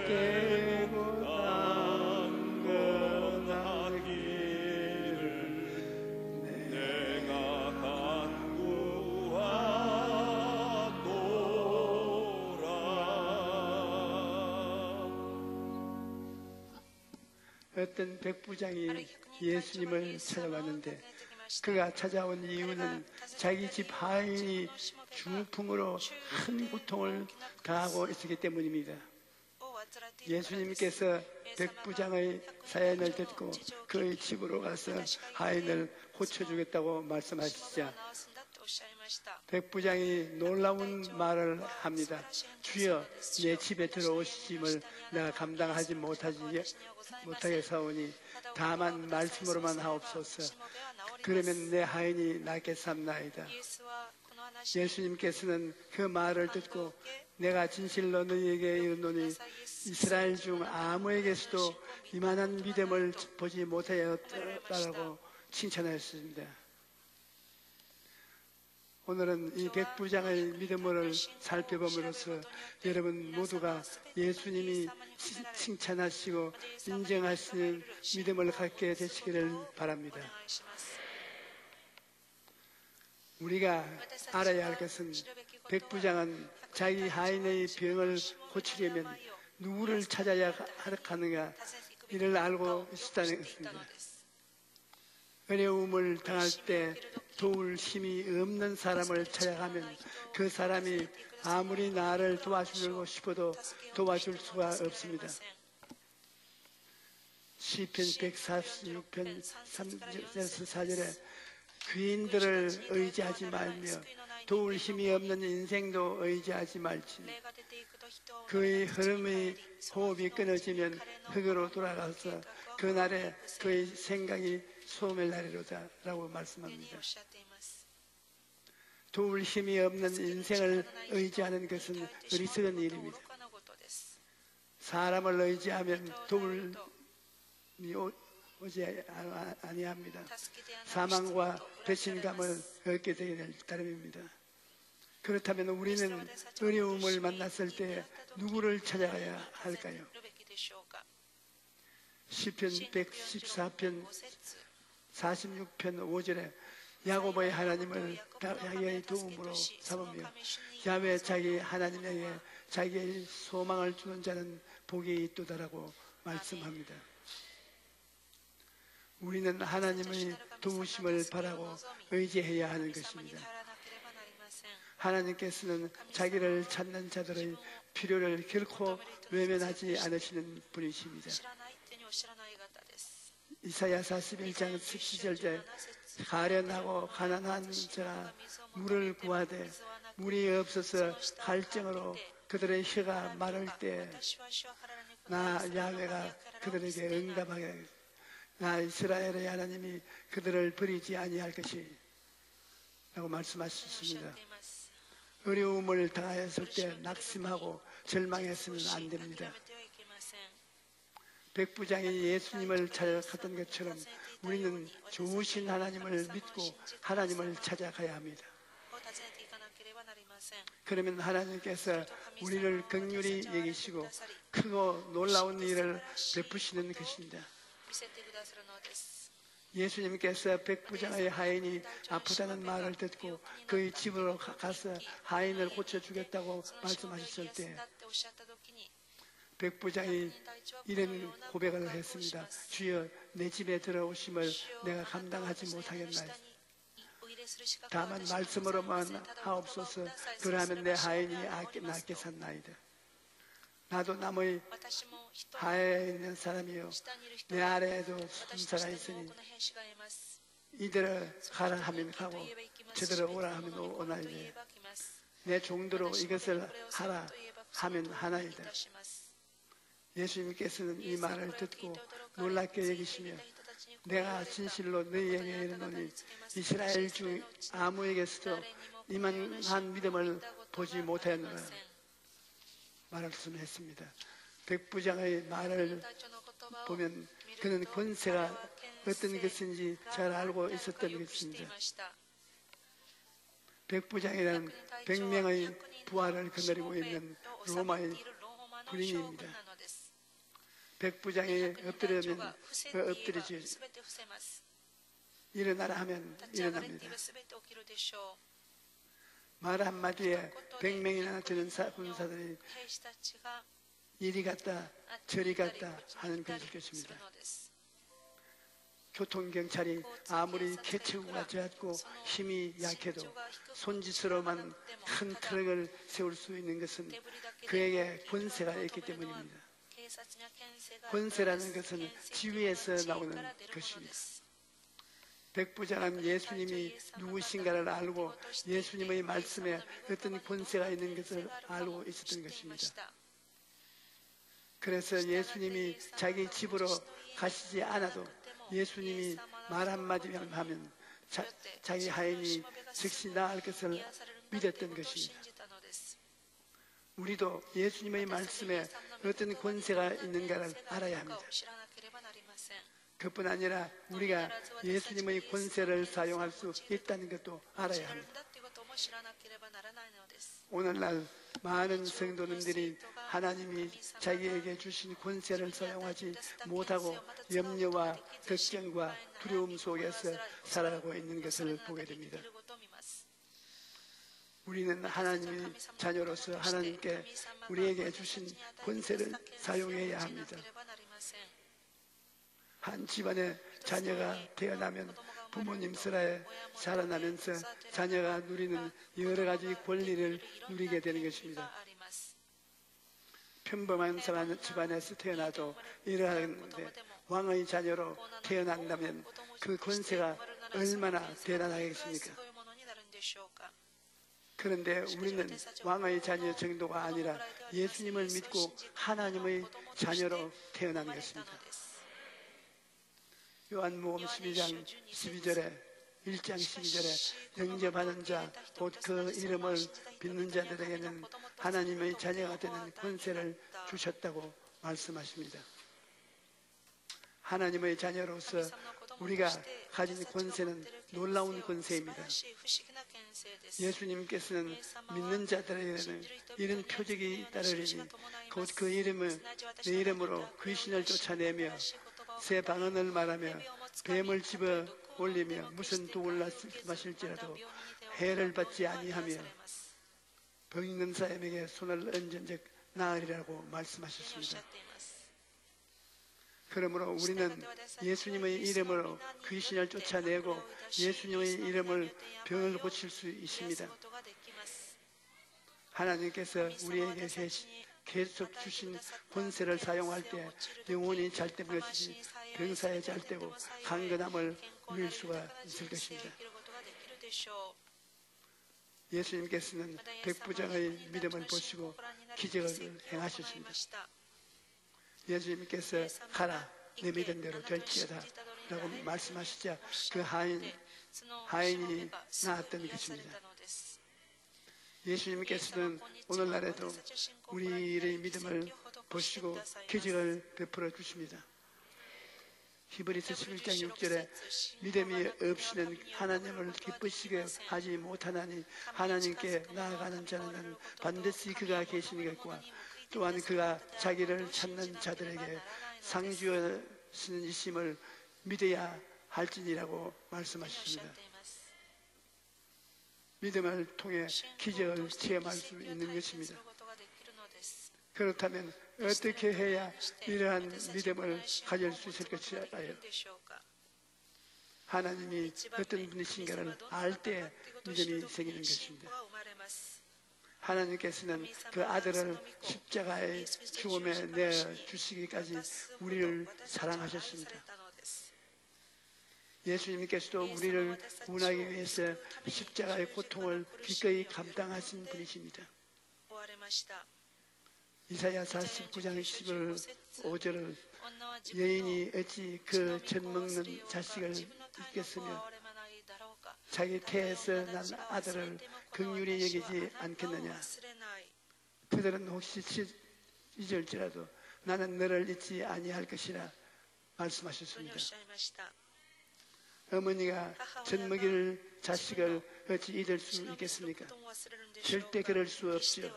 깨고 당근하기를 내가 간구하노라. 어떤 백부장이 예수님을 찾아왔는데 그가 찾아온 이유는 자기 집 하인이 중풍으로 큰 고통을 당하고 있었기 때문입니다. 예수님께서 백부장의 사연을 듣고 그의 집으로 가서 하인을 고쳐주겠다고 말씀하시자 백부장이 놀라운 말을 합니다. 주여, 내 집에 들어오심을 내가 감당하지 못하겠사오니 다만 말씀으로만 하옵소서. 그러면 내 하인이 낫게 삼나이다. 예수님께서는 그 말을 듣고 내가 진실로 너희에게 이르노니 이스라엘 중 아무에게서도 이만한 믿음을 보지 못하였다라고 칭찬하였습니다. 오늘은 이 백부장의 믿음을 살펴봄으로써 여러분 모두가 예수님이 칭찬하시고 인정하시는 믿음을 갖게 되시기를 바랍니다. 우리가 알아야 할 것은 백부장은 자기 하인의 병을 고치려면 누구를 찾아야 하는가 이를 알고 있었다는 것입니다. 어려움을 당할 때 도울 힘이 없는 사람을 찾아가면 그 사람이 아무리 나를 도와주고 싶어도 도와줄 수가 없습니다. 시편 146편 3절에서 4절에 귀인들을 의지하지 말며 도울 힘이 없는 인생도 의지하지 말지. 그의 흐름의 호흡이 끊어지면 흙으로 돌아가서 그날에 그의 생각이 소멸하리로다 라고 말씀합니다. 도울 힘이 없는 인생을 의지하는 것은 어리석은 일입니다. 사람을 의지하면 도움이 오지 아니합니다. 사망과 배신감을 얻게 되는 따름입니다. 그렇다면 우리는 어려움을 만났을 때 누구를 찾아가야 할까요? 시편 114편 46편 5절에 야곱의 하나님을 자기의 도움으로 삼으며 야훼 자기 하나님에게 자기의 소망을 주는 자는 복이 있도다라고 말씀합니다. 우리는 하나님의 도우심을 바라고 의지해야 하는 것입니다. 하나님께서는 자기를 찾는 자들의 필요를 결코 외면하지 않으시는 분이십니다. 이사야 41장 17절에 가련하고 가난한 자가 물을 구하되 물이 없어서 갈증으로 그들의 혀가 마를 때 나 야훼가 그들에게 응답하게 나 이스라엘의 하나님이 그들을 버리지 아니할 것이 라고 말씀하셨습니다. 어려움을 당하였을 때 낙심하고 절망했으면 안 됩니다. 백부장이 예수님을 찾아갔던 것처럼 우리는 좋으신 하나님을 믿고 하나님을 찾아가야 합니다. 그러면 하나님께서 우리를 긍휼히 여기시고 크고 놀라운 일을 베푸시는 것입니다. 예수님께서 백부장의 하인이 아프다는 말을 듣고 그의 집으로 가서 하인을 고쳐주겠다고 말씀하셨을 때 백부장이 이런 고백을 했습니다. 주여, 내 집에 들어오심을 내가 감당하지 못하겠나이다. 다만 말씀으로만 하옵소서. 그러하면 내 하인이 낫게 산나이다. 나도 남의 하에 있는 사람이요 내 아래에도 순사가 있으니 이대로 가라 하면 가고 저대로 오라 하면 오나이다. 내 종도로 이것을 하라 하면 하나이다. 예수님께서는 이 말을 듣고 놀랍게 여기시며 내가 진실로 너희에게 이르노니 이스라엘 중 아무에게서도 이만한 믿음을 보지 못하였노라 말씀했습니다. 백부장의 말을 보면 그는 권세가 어떤 것인지 잘 알고 있었던 것입니다. 백부장이라는 100명의 부하를 거느리고 있는 로마의 군인입니다. 백부장이 엎드리면 엎드리지 일어나라 하면 일어납니다. 말 한마디에 100명이나 되는 군사들이 이리 갔다 저리 갔다 하는 것입니다. 교통경찰이 아무리 개체구가 잦고 힘이 약해도 손짓으로만 큰 트럭을 세울 수 있는 것은 그에게 권세가 있기 때문입니다. 권세라는 것은 지위에서 나오는 것입니다. 백부장은 예수님이 누구신가를 알고 예수님의 말씀에 어떤 권세가 있는 것을 알고 있었던 것입니다. 그래서 예수님이 자기 집으로 가시지 않아도 예수님이 말 한마디만 하면 자기 하인이 즉시 나을 것을 믿었던 것입니다. 우리도 예수님의 말씀에 어떤 권세가 있는가를 알아야 합니다. 그뿐 아니라 우리가 예수님의 권세를 사용할 수 있다는 것도 알아야 합니다. 오늘날 많은 성도님들이 하나님이 자기에게 주신 권세를 사용하지 못하고 염려와 걱정과 두려움 속에서 살아가고 있는 것을 보게 됩니다. 우리는 하나님의 자녀로서 하나님께 우리에게 주신 권세를 사용해야 합니다. 한 집안에 자녀가 태어나면 부모님 슬하에 자라나면서 자녀가 누리는 여러 가지 권리를 누리게 되는 것입니다. 평범한 집안에서 태어나도 이러한데 왕의 자녀로 태어난다면 그 권세가 얼마나 대단하겠습니까? 그런데 우리는 왕의 자녀 정도가 아니라 예수님을 믿고 하나님의 자녀로 태어난 것입니다. 요한복음 12장 12절에 1장 12절에 영접하는 자 곧 그 이름을 믿는 자들에게는 하나님의 자녀가 되는 권세를 주셨다고 말씀하십니다. 하나님의 자녀로서 우리가 가진 권세는 놀라운 권세입니다. 예수님께서는 믿는 자들에게는 이런 표적이 따르리니 곧 그 이름을 내 이름으로 귀신을 쫓아내며 새 방언을 말하며 뱀을 집어 올리며 무슨 독을 마실지라도 해를 받지 아니하며 병 있는 사람에게 손을 얹은즉 나으리라고 말씀하셨습니다. 그러므로 우리는 예수님의 이름으로 귀신을 쫓아내고 예수님의 이름을 병을 고칠 수 있습니다. 하나님께서 우리에게 계속 주신 권세를 사용할 때 영혼이 잘된 것이지 병사에 잘되고 강건함을 누릴 수가 있을 것입니다. 예수님께서는 백부장의 믿음을 보시고 기적을 행하셨습니다. 예수님께서 가라 내 믿음대로 될지어다 라고 말씀하시자 그 하인이 나았던 것입니다. 예수님께서는 오늘날에도 우리의 믿음을 보시고 기적을 베풀어 주십니다. 히브리서 11장 6절에 믿음이 없이는 하나님을 기쁘시게 하지 못하나니 하나님께 나아가는 자는 반드시 그가 계시는 것과 또한 그가 자기를 찾는 자들에게 상주하시는 이심을 믿어야 할지니라고 말씀하셨습니다. 믿음을 통해 기적을 체험할 수 있는 것입니다. 그렇다면 어떻게 해야 이러한 믿음을 가질 수 있을 것일까요? 하나님이 어떤 분이신가를 알 때 믿음이 생기는 것입니다. 하나님께서는 그 아들을 십자가의 죽음에 내주시기까지 우리를 사랑하셨습니다. 예수님께서도 우리를 구원하기 위해서 십자가의 고통을 기꺼이 감당하신 분이십니다. 이사야 49장 15절을 여인이 어찌 그 젖먹는 자식을 잊겠으며 자기 태에서 난 아들을 긍휼히 여기지 않겠느냐. 그들은 혹시 잊을지라도 나는 너를 잊지 아니할 것이라 말씀하셨습니다. 어머니가 젖먹일 자식을 어찌 잊을 수 있겠습니까? 절대 그럴 수 없죠.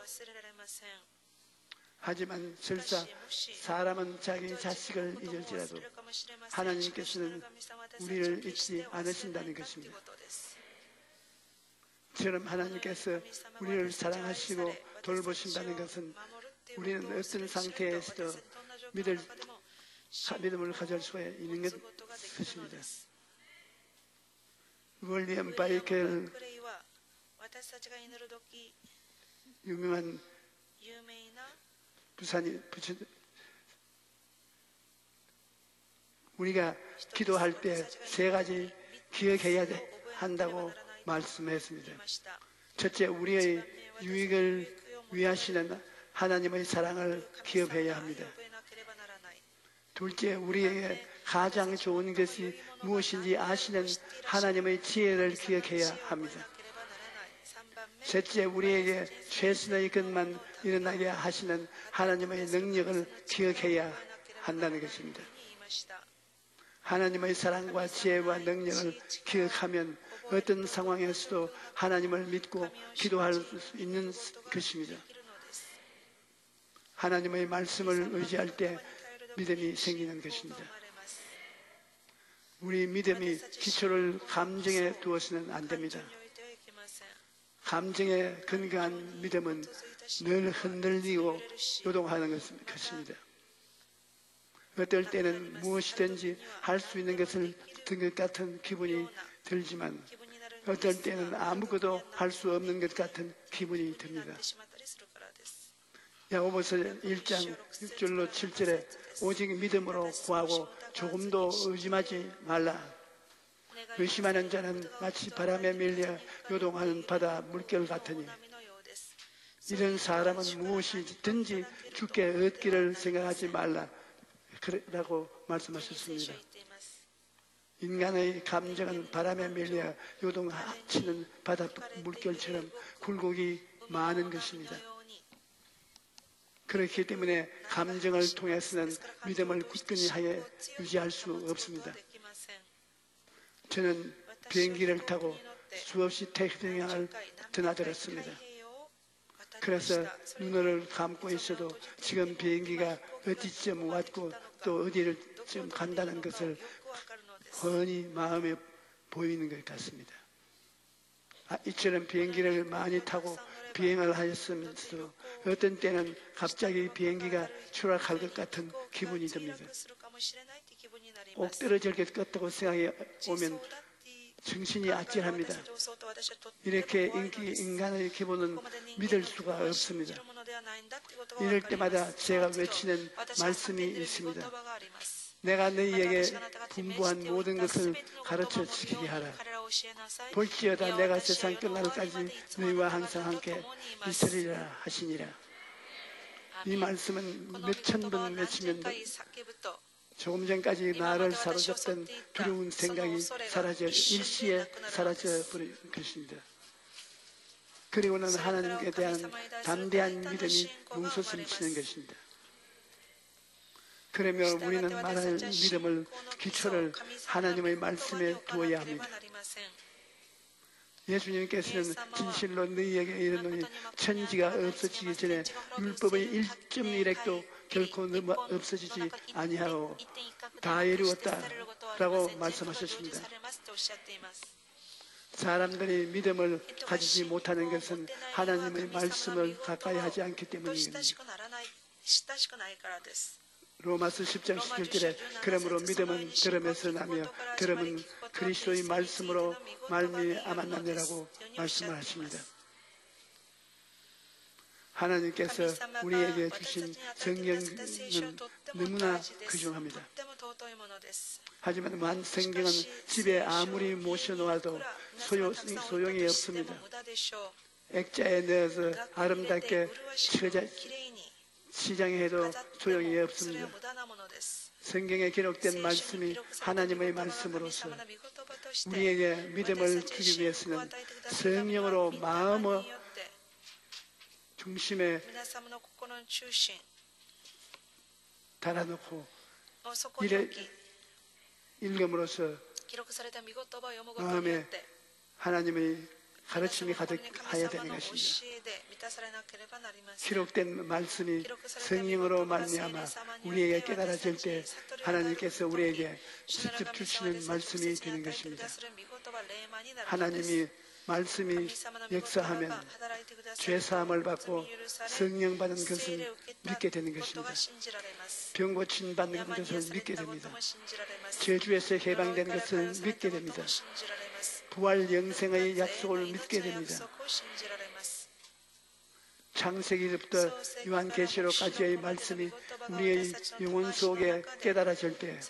하지만 설사 사람은 자기 자식을 잊을지라도 하나님께서는 우리를 잊지 않으신다는 것입니다. 저처럼 하나님께서 우리를 사랑하시고 돌보신다는 것은 우리는 어떤 상태에서도 믿음을 가질 수가 있는 것입니다. 윌리엄 바이켈 유명한 우리가 기도할 때 세 가지 기억해야 한다고 말씀했습니다. 첫째, 우리의 유익을 위하시는 하나님의 사랑을 기억해야 합니다. 둘째, 우리에게 가장 좋은 것이 무엇인지 아시는 하나님의 지혜를 기억해야 합니다. 셋째, 우리에게 최선의 것만 일어나게 하시는 하나님의 능력을 기억해야 한다는 것입니다. 하나님의 사랑과 지혜와 능력을 기억하면 어떤 상황에서도 하나님을 믿고 기도할 수 있는 것입니다. 하나님의 말씀을 의지할 때 믿음이 생기는 것입니다. 우리 믿음이 기초를 감정에 두어서는 안 됩니다. 감정에 근거한 믿음은 늘 흔들리고 요동하는 것입니다. 어떨 때는 무엇이든지 할 수 있는 것을 든 것 같은 기분이 들지만 어떨 때는 아무것도 할 수 없는 것 같은 기분이 듭니다. 야고보서 1장 6절로 7절에 오직 믿음으로 구하고 조금도 의심하지 말라. 의심하는 자는 마치 바람에 밀려 요동하는 바다 물결 같으니 이런 사람은 무엇이든지 주께 얻기를 생각하지 말라 라고 말씀하셨습니다. 인간의 감정은 바람에 밀려 요동치는 바다 물결처럼 굴곡이 많은 것입니다. 그렇기 때문에 감정을 통해서는 믿음을 굳건히 하여 유지할 수 없습니다. 저는 비행기를 타고 수없이 태평양을 드나들었습니다. 그래서 눈을 감고 있어도 지금 비행기가 어디쯤 왔고 또 어디를 좀 간다는 것을 훤히 마음에 보이는 것 같습니다. 이처럼 비행기를 많이 타고 비행을 하였으면서도 어떤 때는 갑자기 비행기가 추락할 것 같은 기분이 듭니다. 꼭 떨어질 것 같다고 생각해 오면 정신이 아찔합니다. 이렇게 인간의 기분은 믿을 수가 없습니다. 이럴 때마다 제가 외치는 말씀이 있습니다. 내가 너희에게 분부한 모든 것을 가르쳐 지키게 하라. 볼지어다 내가 세상 끝날까지 너희와 항상 함께 있으리라 하시니라. 이 말씀은 몇천 번 외치면 조금 전까지 나를 사로잡던 두려운 생각이 사라져 일시에 사라져 버린 것입니다. 그리고는 하나님께 대한 담대한 믿음이 뭉솟음치는 것입니다. 그러면 우리는 말할 믿음을 기초를 하나님의 말씀에 두어야 합니다. 예수님께서는 진실로 너희에게 이르노니 천지가 없어지기 전에 율법의 1.1획도 결코 없어지지 아니하고 다 이루었다 라고 말씀하셨습니다. 사람들이 믿음을 가지지 못하는 것은 하나님의 말씀을 가까이 하지 않기 때문입니다. 로마서 10장 11절에 그러므로 믿음은 들음에서 나며 들음은 그리스도의 말씀으로 말미암았느니라고 말씀을 하십니다. 하나님께서 우리에게 주신 성경은 너무나 귀중합니다. 하지만 성경은 집에 아무리 모셔놓아도 소용이 없습니다. 액자에 넣어서 아름답게 시장해도 소용이 없습니다. 성경에 기록된 말씀이 하나님의 말씀으로서 우리에게 믿음을 주기 위해서는 성령으로 마음의 중심에 달아놓고 읽음으로써 마음에 하나님의 가르침이 가득하여야 되는 것입니다. 기록된 말씀이 성령으로 말미암아 우리에게 깨달아질 때 하나님께서 우리에게 직접 주시는 말씀이 되는 것입니다. 하나님이 말씀이 역사하면 죄사함을 받고 성령 받은 것을 믿게 되는 것입니다. 병 고침 받는 것을 믿게 됩니다. 저주에서 해방되는 것을 믿게 됩니다. 부활 영생의 약속을 믿게 됩니다. 창세기부터 요한계시록까지의 말씀이 우리의 영혼 속에 깨달아질 때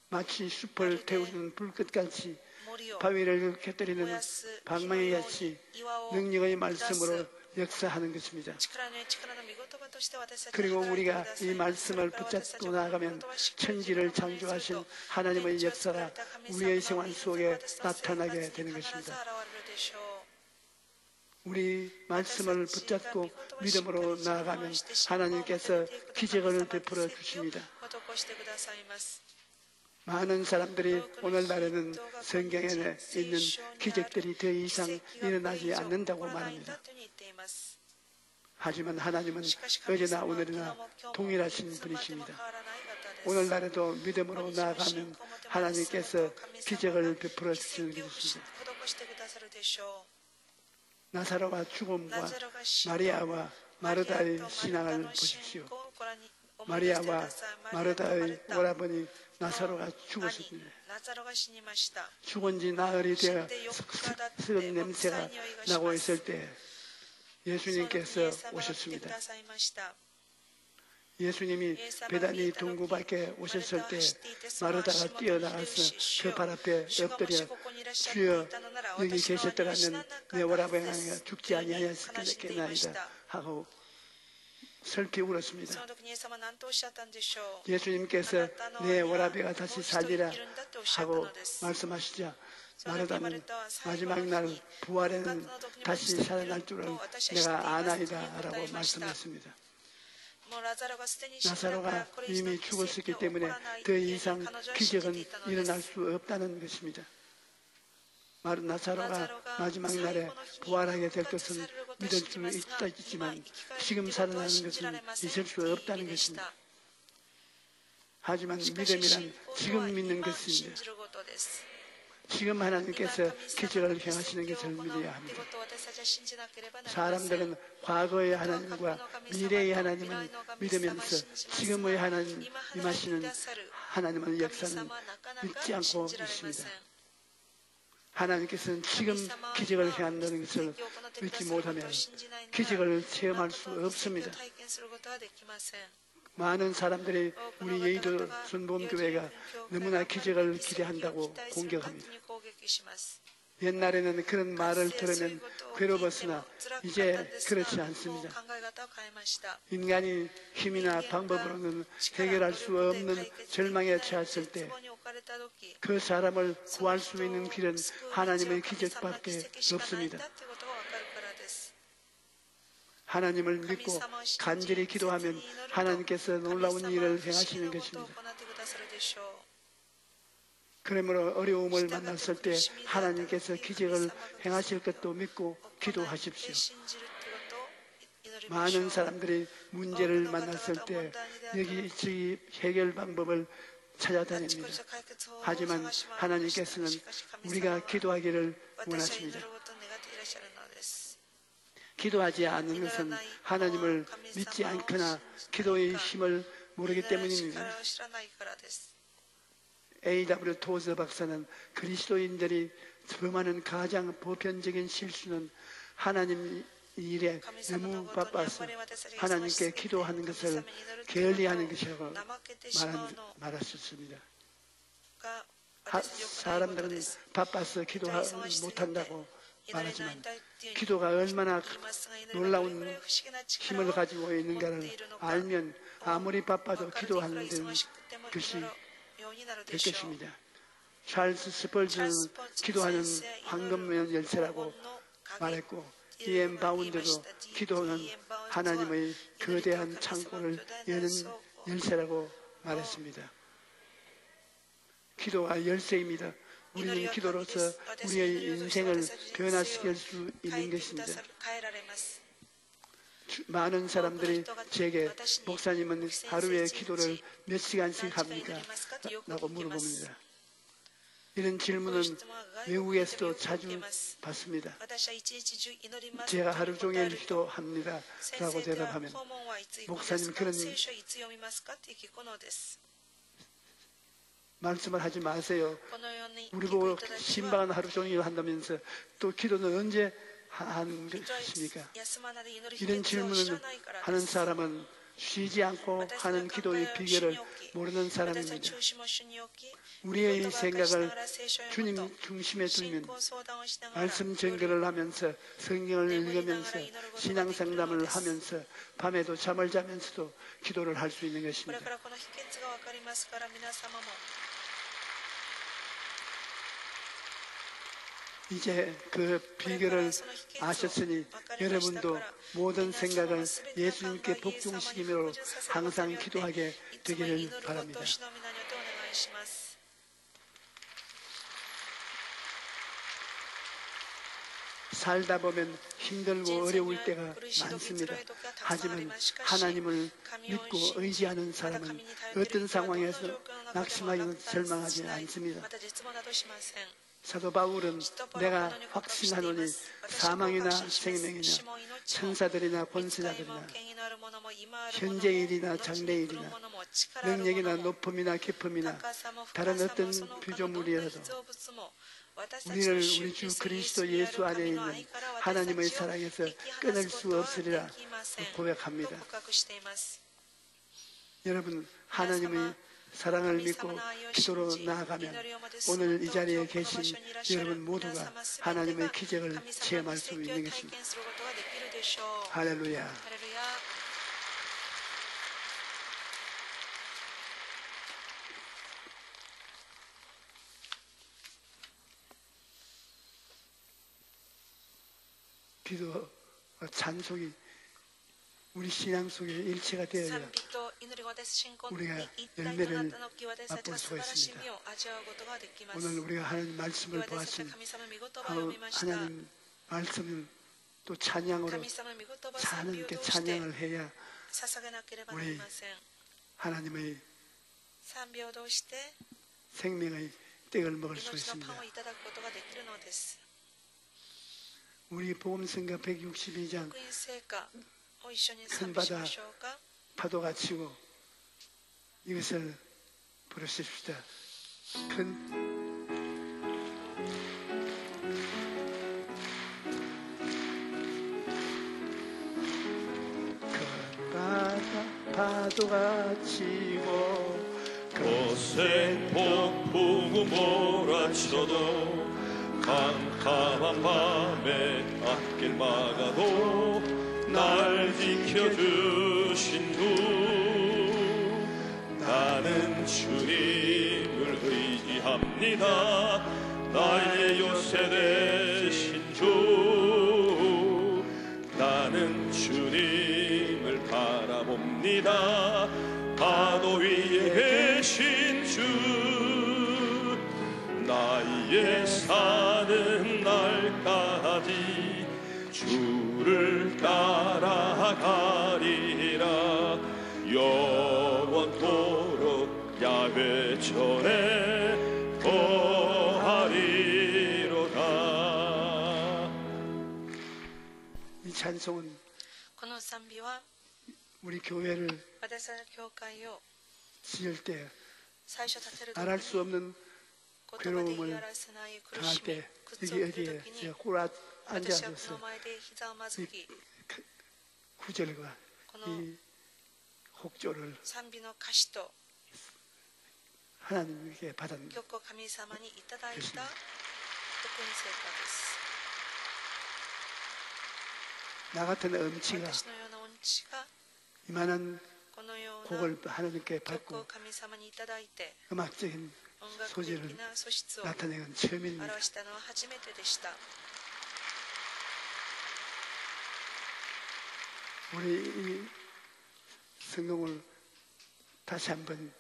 마치 숲을 태우는 불꽃같이 바위를 켜뜨리는 방망이 같이 능력의 말씀으로 역사하는 것입니다. 그리고 우리가 이 말씀을 붙잡고 나아가면 천지를 창조하신 하나님의 역사가 우리의 생활 속에 나타나게 되는 것입니다. 우리 말씀을 붙잡고 믿음으로 나아가면 하나님께서 기적을 베풀어 주십니다. 많은 사람들이 오늘날에는 성경에 있는 기적들이 더 이상 일어나지 않는다고 말합니다. 하지만 하나님은 어제나 오늘이나 동일하신 분이십니다. 오늘날에도 믿음으로 나아가면 하나님께서 기적을 베풀어 주시는 것입니다. 나사로가 죽음과 마리아와 마르다의 신앙을 보십시오. 마리아와 마르다의 오라버니 나사로가 죽었습니다. 죽은 지 나흘이 되어 썩은 냄새가 나고 있을 때 예수님께서 오셨습니다. 예수님이 베다니 동굴 밖에 오셨을 때 마르다가 뛰어나가서 그 발 앞에 엎드려 주여 여기 계셨더라면 내 오라버니가 죽지 아니하였겠나이다 하고 슬피 울었습니다. 예수님께서 내 오라비가 다시 살리라 하고 말씀하시자 마르다는 마지막 날 부활에는 다시 살아날 줄을 내가 아나이다 라고 말씀했습니다. 나사로가 이미 죽었기 때문에 더 이상 기적은 일어날 수 없다는 것입니다. 나사로가 마지막 날에 부활하게 될 것은 믿을 수 있지만 지금 살아나는 것은 있을 수 없다는 것입니다. 하지만 믿음이란 지금 믿는 것입니다. 지금 하나님께서 기적을 행하시는 것을 믿어야 합니다. 사람들은 과거의 하나님과 미래의 하나님을 믿으면서 지금의 하나님 임하시는 하나님의 역사는 믿지 않고 있습니다. 하나님께서는 지금 기적을 행한다는 것을 믿지 못하면 기적을 체험할 수 없습니다. 많은 사람들이 우리 여의도 순복음교회가 너무나 기적을 기대한다고 공격합니다. 옛날에는 그런 말을 들으면 괴로웠으나 이제 그렇지 않습니다. 인간이 힘이나 방법으로는 해결할 수 없는 절망에 처했을 때 그 사람을 구할 수 있는 길은 하나님의 기적밖에 없습니다. 하나님을 믿고 간절히 기도하면 하나님께서 놀라운 일을 행하시는 것입니다. 그러므로 어려움을 만났을 때 하나님께서 기적을 행하실 것도 믿고 기도하십시오. 많은 사람들이 문제를 만났을 때 여기저기 해결 방법을 찾아다닙니다. 하지만 하나님께서는 우리가 기도하기를 원하십니다. 기도하지 않는 것은 하나님을 믿지 않거나 기도의 힘을 모르기 때문입니다. A.W. 토저 박사는 그리스도인들이 범하는 가장 보편적인 실수는 하나님 일에 너무 바빠서 하나님께 기도하는 것을 게을리하는 것이라고 말하셨습니다. 사람들은 바빠서 기도하지 못한다고 말하지만 기도가 얼마나 놀라운 힘을 가지고 있는가를 알면 아무리 바빠도 기도하는 것이 될 것입니다. 찰스 스펄즈는 기도하는 황금의 열쇠라고 말했고 E.M. 바운드도 기도는 하나님의 거대한 창고를 여는 열쇠라고 말했습니다. 기도가 열쇠입니다. 우리는 기도로서 우리의 인생을 변화시킬 수 있는 것입니다. 많은 사람들이 제게 목사님은 하루에 기도를 몇 시간씩 합니까? 라고 물어봅니다. 이런 질문은 외국에서도 자주 받습니다. 제가 하루 종일 기도합니다. 라고 대답하면 목사님 그런 말씀을 하지 마세요. 우리 보고 신방은 하루 종일 한다면서 또 기도는 언제 하는 것입니까? 이런 질문을 하는 사람은 쉬지 않고 하는 기도의 비결을 모르는 사람입니다. 우리의 생각을 주님 중심에 두면 말씀 전개를 하면서 성경을 읽으면서 신앙 상담을 하면서 밤에도 잠을 자면서도 기도를 할 수 있는 것입니다. 이제 그 비결을 아셨으니 여러분도 모든 생각을 예수님께 복종시키므로 항상 기도하게 되기를 바랍니다. 살다 보면 힘들고 어려울 때가 많습니다. 하지만 하나님을 믿고 의지하는 사람은 어떤 상황에서 낙심하고 절망하지 않습니다. 사도 바울은 내가 확신하노니 사망이나 생명이나 천사들이나 권세자들이나 현재일이나 장래일이나 능력이나 높음이나 깊음이나 다른 어떤 피조물이라도 우리를 우리 주 그리스도 예수 안에 있는 하나님의 사랑에서 끊을 수 없으리라 고백합니다. 여러분, 하나님의 사랑을 믿고 기도로 나아가면 오늘 이 자리에 계신 여러분 모두가 하나님의 기적을 체험할 수 있는 것입니다. 할렐루야. 기도와 찬송이 우리 신앙 속에 일체가 되어야 우리가 열매를 맛볼 수가 있습니다. 오늘 우리가 하나님 말씀을 보았으니 하나님 말씀을 또 찬양으로 하나님께 찬양을 해야 우리 하나님의 생명의 떡을 먹을 수 있습니다. 우리 복음성가 162장 큰 바다 파도가 치고 이것을 부르십시다. 큰 바다 파도가 치고 거센 폭풍우 몰아쳐도 캄캄한 밤에 앞길 막아도 날 지켜주신 주 나는 주님을 의지합니다. 나의 요새 되신 주 나는 주님을 바라봅니다. 파도 위에 계신 주 나의 사는 날까지 주를 따라가리라. 영원토록 야훼 전에 거하리로다. 이 찬송은 우리 교회를 지을 때 말할 수 없는 괴로움을 당할 때 여기 어디에 제가 꿇어 앉아서 이 구절과 이 곡조를 하나님께 받은 것입니다. 나 같은 음치가 이만한 곡을 하나님께 받고 음악적인 소질을 나타낸 건 처음입니다. 우리 이 성공을 다시 한번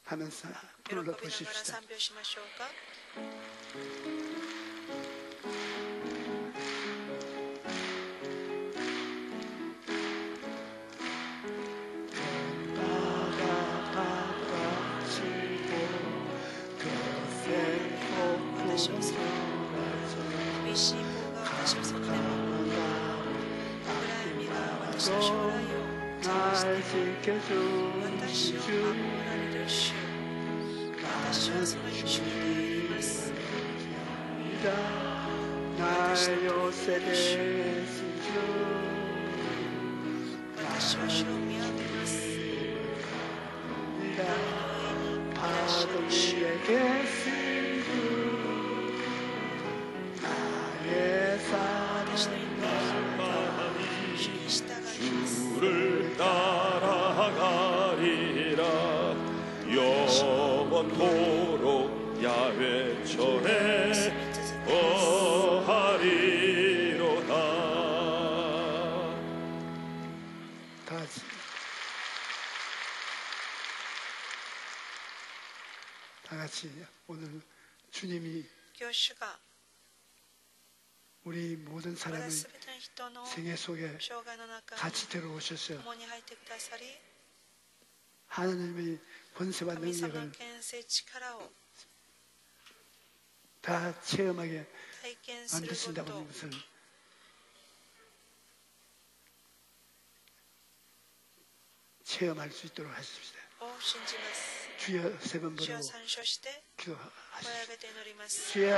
하면서 喜びながら 불러보십시다. 賛美をしましょうか。 私を背負う厳しい棒が私を背負っても暗闇が私の将来を照らして私を守られる主、私はその主に出会います。私の主、私は主を見上げます。波の上にいらっしゃる主、私の祈りは主に従います。 주를 따라가리라 영원토록 야훼 전에 거하리로다. 다 같이 오늘 주님이 今日主が 우리 모든 사람의 すべての人の 생애 속에 生涯の中に 같이 들어오셔서 共に入ってくださり、 하나님의 권세와 神様の 능력을 権勢力を 다 체험하게 体験するこ 만드신다고 と 하는 것을 체험할 수 있도록 하십시다. を信じます。 주여 세 번 主 부르고 を参照して 声を 기도하십시다. 上げて祈ります。 주여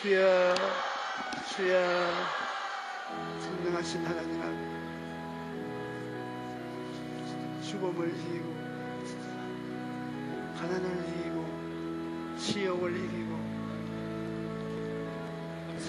주여 주여 선명하신 하나님 앞 죽음을 이기고 가난을 이기고 지옥을 이기고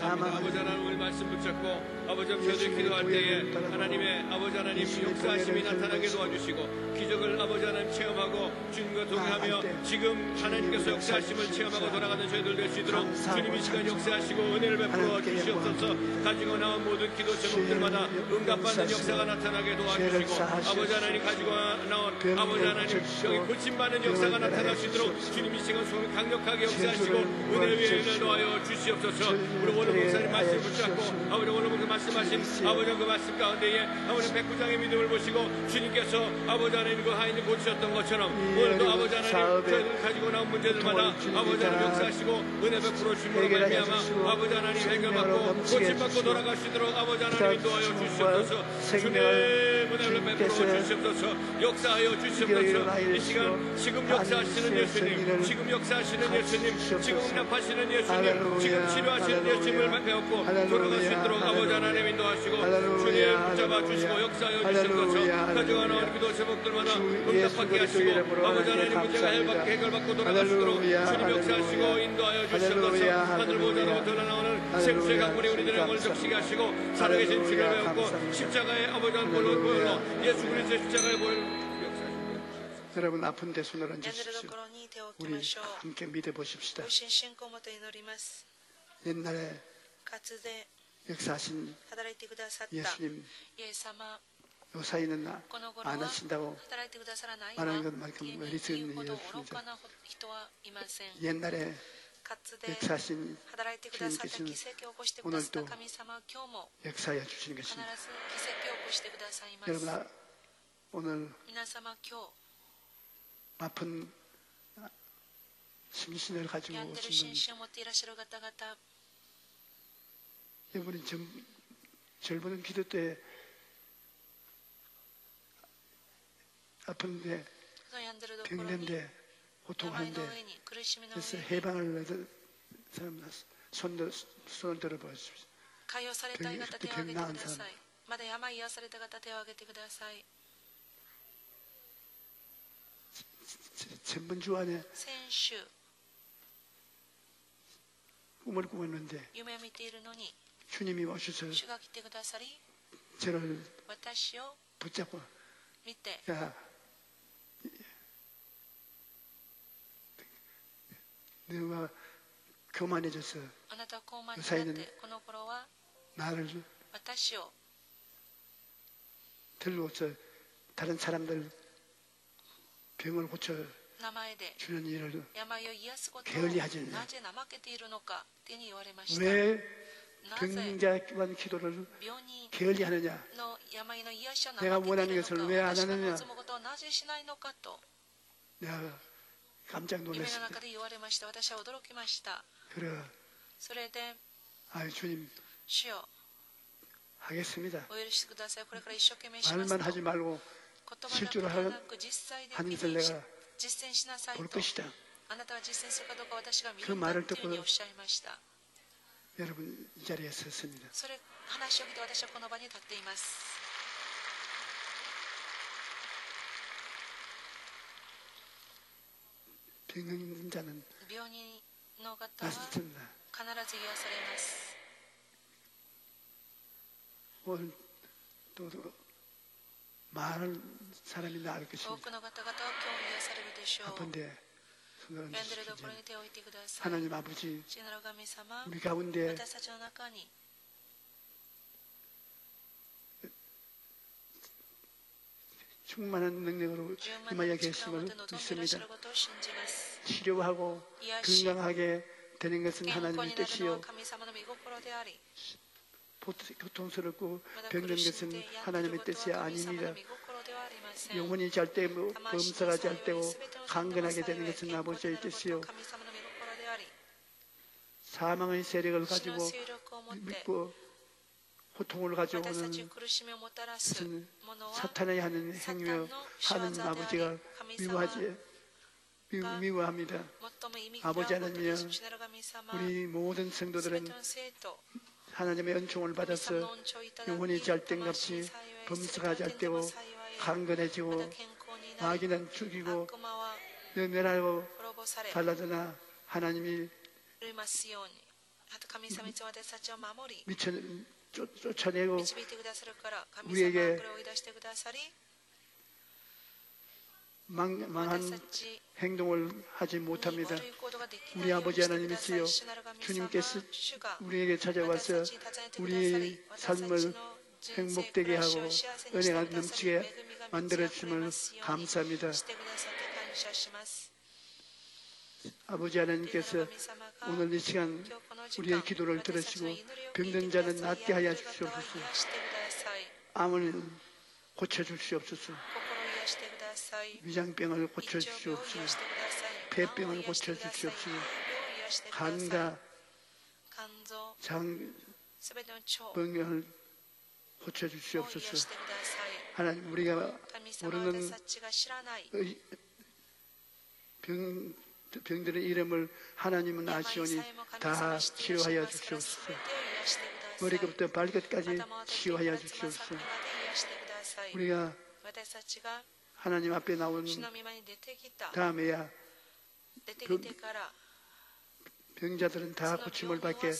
아버지 하나님을 말씀 붙잡고 아버지 저희들 기도할 때에 하나님의 아버지 하나님 역사하심이 나타나게 도와주시고 기적을 아버지 하나님 체험하고 주님과 동행하며 지금 하나님께서 역사하심을 체험하고 돌아가는 저희들 될 수 있도록 주님 이 시간 역사하시고 은혜를 베풀어 주시옵소서. 가지고 나온 모든 기도 제목들마다 응답받는 역사가 나타나게 도와주시고 아버지 하나님 가지고 나온 아버지 하나님 여기 고침받는 역사가 나타날 수 있도록 주님 이 시간 손을 강력하게 역사하시고 은혜 위에 놓아여 주시옵소서. 우리 오늘 목사님 말씀 붙잡고 아버지 오늘 그 말씀하신 아버지 그 말씀 가운데에 아버지 백구장의 믿음을 보시고 주님께서 아버지 하나님 그 하인을 고치셨던 것처럼 오늘도 아버지 하나님 저희들 가지고 나온 문제들마다 아버지 하나님 역사하시고 은혜 베풀어 주심으로 말미암아 아버지 하나님 해결받고 고침받고 돌아갈 수 있도록 아버지 하나님 인도하여 주시옵소서. 주님 은혜를 베풀어 주시옵소서. 역사하여 주시옵소서. 이 시간 지금 역사하시는 예수님, 지금 역사하시는 예수님, 지금 응답하시는 예수님, 지금 치료하시는 예수님을 배웠고 돌아갈 수 있도록 아버지 하나님 인도하시고 주님 붙잡아 주시고 역사하여 주시옵소서. 가져가 나온 기도 제목들마다 응답받게 하시고 아버지 하나님 문제가 해결받고 돌아갈 수 있도록 주님 역사하시고 인도하여 주시옵소서. 하늘 보좌로부터 나오는 생수의 강물이 우리들의 영을 적시게 하시고 살아계신 주를 배웠고 십자가의 아버지 하나님 보혈로 예수 그리스도의 십자가의 보혈로 여러분 아픈 데 손을 病んでる 얹으십시오. ところに手を置き 우리 ましょう。 함께 믿어보십시다. ご信信仰をもと祈ります。 옛날에 かつて 역사하신 働いてくださった 예수님 イエス様、 요 사이는 この頃 안 は 하신다고 働いてくださらない 말하는 わ。 것만큼 言う 어리석은 ほど 일이었습니다. 愚かな人はいません。 옛날에 かつて 역사하신 働いてくださった奇跡を起こしてくださった神様は今日も 역사하여 주시는 必ず 것입니다. 奇跡を起こしてくださいま 여러분 す。 오늘 皆様今 아픈 심신을 日 가지고 病んでる 오신 心身を持っていらっしゃる方々、 분 여러분이 젊은 기도 때 아픈데 病んでるところに 병든데 病の 고통하는데 上に苦しみの 그래서 上に 해방을 얻은 사람 손을 들어보십시오. 解放されたい方手を挙げてください。まだ病癒された方手を挙げてください。 전번주 안에 先週 꿈을 꾸었는데 夢を見ているのに 주님이 오셔서 主が来てくださり 저를 私を 붙잡고 見て 야 너가 교만해져서 あなたは高慢に 그 なっ 사이는 てこの頃は 나를 私を 들고서 다른 사람들 병을 고쳐 주는 일을 病を癒すことを 게을리하지 않냐. なぜ怠けているのかって言われました。 왜 なぜ 병자만 기도를 病人 게을리하느냐. の病の癒しを 내가 怠けてい 원하는 るのか 것을 왜 안 私が 하느냐. 望むことをなぜしないのかと 내가 깜짝 夢の 놀랐습니다. 中で言われました。私は驚きました。 그래, それで 아유 주님 主よ 하겠습니다. お許しください。これから一生懸命します 말만 と 하지 말고 言葉 실제로 だけでなく実際的 하는 に 것을 내가 実践しなさい 볼 と 것이다. あなたが実践するかどうか私が見 그 るんだ 말을 というふうに 듣고 おっしゃいました。 여러분 이 자리에 섰습니다. それ話を聞いて私はこの場に立っています。 병든 자는 病人の方は 낫습니다. 必ず癒されます。 오늘 또 많은 사람이 나을 多 것입니다. くの方々は今日癒されるでしょう。 아픈데 손을 病んでいるところ 얹으시기 に手を置いてください。 하나님 아버지 父なる神様、 우리 가운데 私たちの中に 충만한 능력으로 十万 임하여 の力を持っ 계심을 て望んでいらっしゃ 믿습니다. ることを信じます。 치료하고 癒し、 건강하게 되는 것은 健康 하나님의 になるのは 뜻이요 神様の御心であり、 고통스럽고 まだ 병든 苦しん 것은 で病んでいる 하나님의 こと 뜻이 は神様 아닙니다. の御心ではありません。 영혼이 잘 때 魂に 범사가 잘 때고 幸い、全ての人々 강건하게 が 되는 幸い、 것은 健康 아버지의 になること 뜻이요 は神様の御心であり、 사망의 세력을 死の 가지고 勢力を持って 믿고 고통을 私た 가져오는 ち苦しみをもたらす 것은 ものは 사탄의 하는 サタン 행위며 の仕業 하는 であり、 아버지가 神様 미워합니다. 最も意味 아버지 がないことで 하나님이여 す。主なる神様、 우리 모든 すべ 성도들은 ての生徒、 하나님의 은총을 神様の 받아서 恩寵をいただき、 영혼이 잘 땐 魂 같이 幸い、 범사가 잘 天でも 되고 幸い、ま 강건해지고 た健康になり、 마귀는 죽이고 悪魔は 멸하고 滅ぼされ 갈라드나 하나님이 ますように、あと神様いつも私たちを守り、 쫓아내고 導いてくださるから、神 우리에게 様はこれを追い出してくださり、 망한 私たち 행동을 하지 に 못합니다. 悪い行動ができない 우리 ように 아버지 してくださ 하나님이시여 い。主なる神様、 주님께서 主が 우리에게 私 찾아와서 たちに尋ねてくださ 우리의 り、私たち 삶을 の人生 행복되게 暮らし 하고 を幸せにして 은혜가 くださり、 넘치게 恵みが満ち溢れ 만들어주심을 ますように 감사합니다. してくださって感謝します。 아버지 하나님께서 오늘 이 시간 우리의 기도를 들으시고 병든 자는 낫게 하여 주시옵소서. 암을 고쳐주시옵소서. 위장병을 고쳐주시옵소서. 폐병을 고쳐주시옵소서. 간과 장병을 고쳐주시옵소서. 하나님 우리가 모르는 병들의 이름을 하나님은 아시오니 다 치료하여 주시옵소서. 머리끝부터 발끝까지 치유하여 주시옵소서. 우리가 하나님 앞에 나온 다음에야 병자들은 다 고침을 받게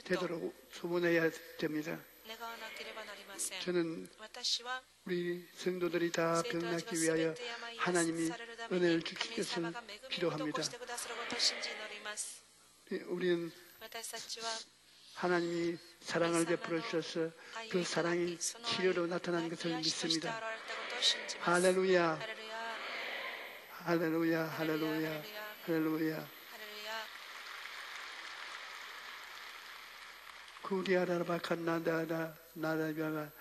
되도록 소문해야 됩니다. 저는 우리 성도들이 다 병나기 위하여 하나님이 은혜를 주실 것을 기도합니다. 우리는 하나님이 사랑을 베풀어 주셔서 그 사랑이 치료로 나타난 것을 믿습니다. 할렐루야, 할렐루야, 할렐루야, 할렐루야. 구리아라바칸나다나 나라비아가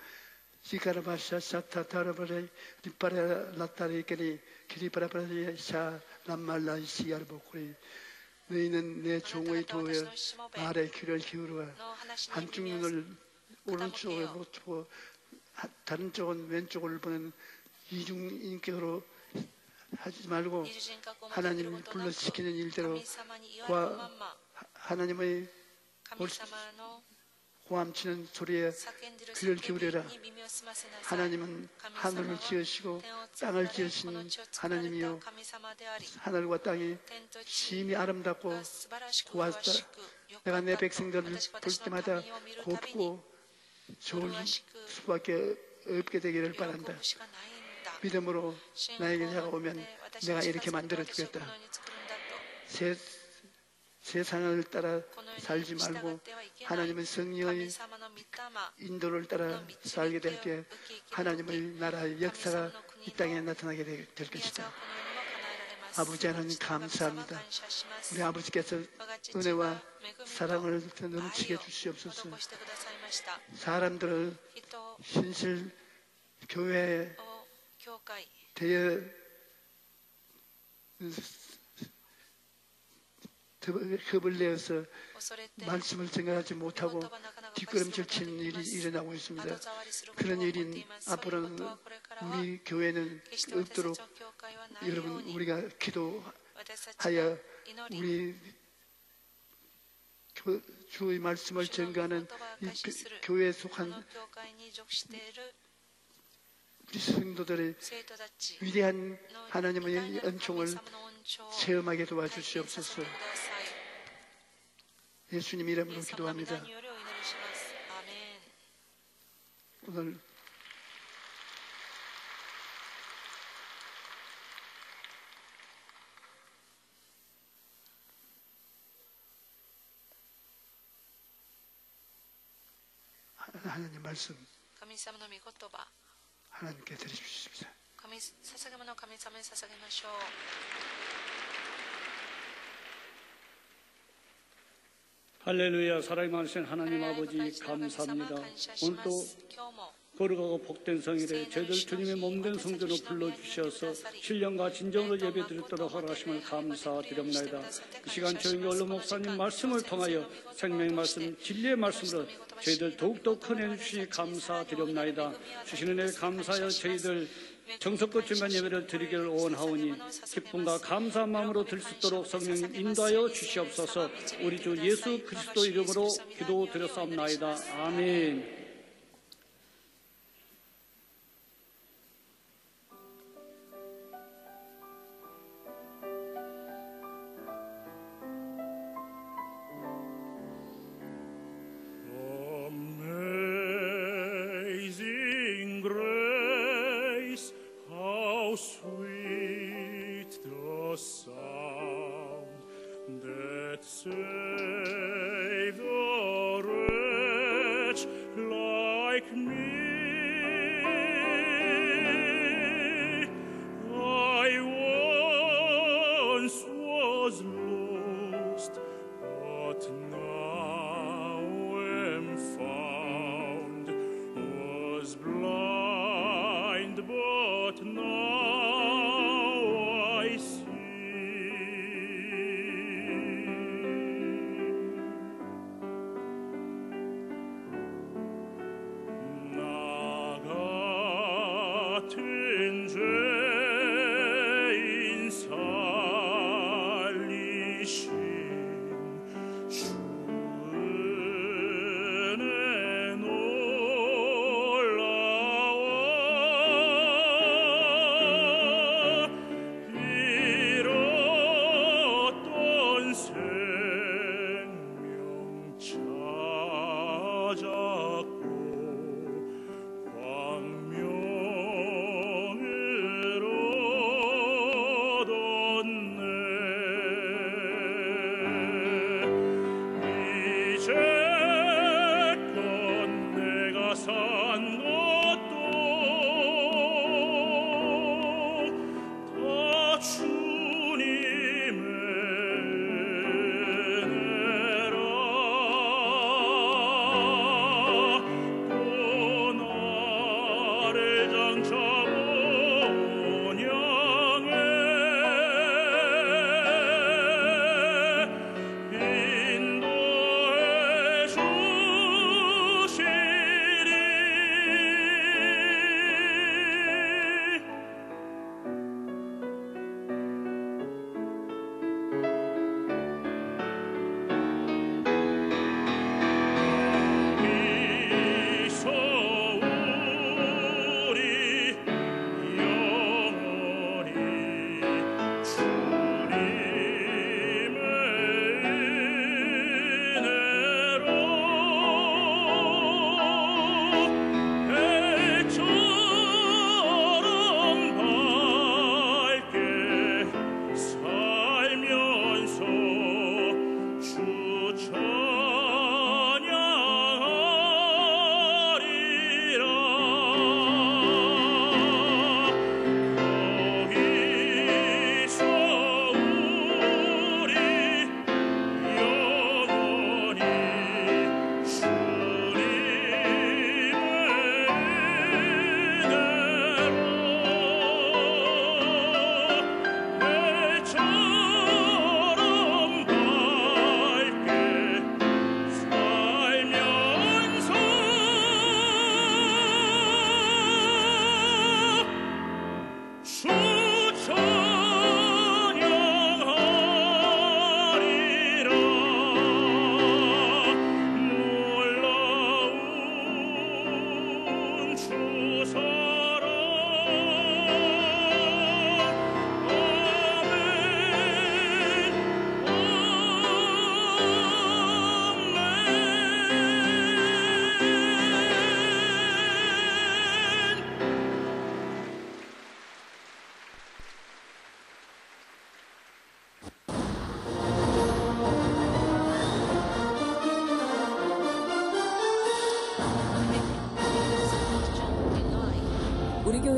시카라바샤 사타타라바레 리파라 라타리케리 키리파라바샤 람말라 시아르보쿠리 너희는 내 종의 도에 말에 귀를 기울여 한쪽 눈을 오른쪽으로 두고 다른 쪽은 왼쪽을 보는 이중인격으로 하지 말고 하나님을 불러시키는 일대로 하나님의 고함치는 소리에 귀를 기울여라. 하나님은 하늘을 지으시고 땅을 지으신 하나님이요 하늘과 땅이 심히 아름답고 고하다. 내가 내 백성들을 볼 때마다 곱고 좋을 수밖에 없게 되기를 바란다. 믿음으로 나에게 다가오면 내가 이렇게 만들어 주겠다. 세상을 따라 살지 말고 하나님의 성령의 인도를 따라 살게 될 때 하나님의 나라의 역사가 이 땅에 나타나게 될 것이다. 아버지 하나님 감사합니다. 우리 아버지께서 은혜와 사랑을 넘치게 주시옵소서. 사람들을 신실 교회에 대여 겁을 내어서 말씀을 생각하지 못하고 뒷걸음질 치는 일이 일어나고 있습니다. 그런 일이 앞으로는 우리 교회는 없도록 여러분 우리가 기도하여 우리 주의 말씀을 전가하는 이 교회에 속한 우리 성도들의 위대한 하나님의 은총을 체험하게 도와주시옵소서. 예수님 이름으로 기도합니다. 오늘 하나님 말씀 하나님께 드리십시오. 할렐루야. 사랑이 많으신 하나님 아버지 감사합니다. 오늘도 거룩하고 복된 성일에 저희들 주님의 몸된 성전으로 불러주셔서 신령과 진정으로 예배드리도록 허락하심을 감사드립니다. 이 시간 조용히 얼른 목사님 말씀을 통하여 생명의 말씀, 진리의 말씀으로 저희들 더욱더 큰 은혜 주시니 감사드립니다. 주시는 은혜 감사하여 저희들 정석껏 주면 예배를 드리기를 원하오니 기쁨과 감사한 마음으로 들 수 있도록 성령님 인도하여 주시옵소서. 우리 주 예수 그리스도 이름으로 기도드렸사옵나이다. 아멘.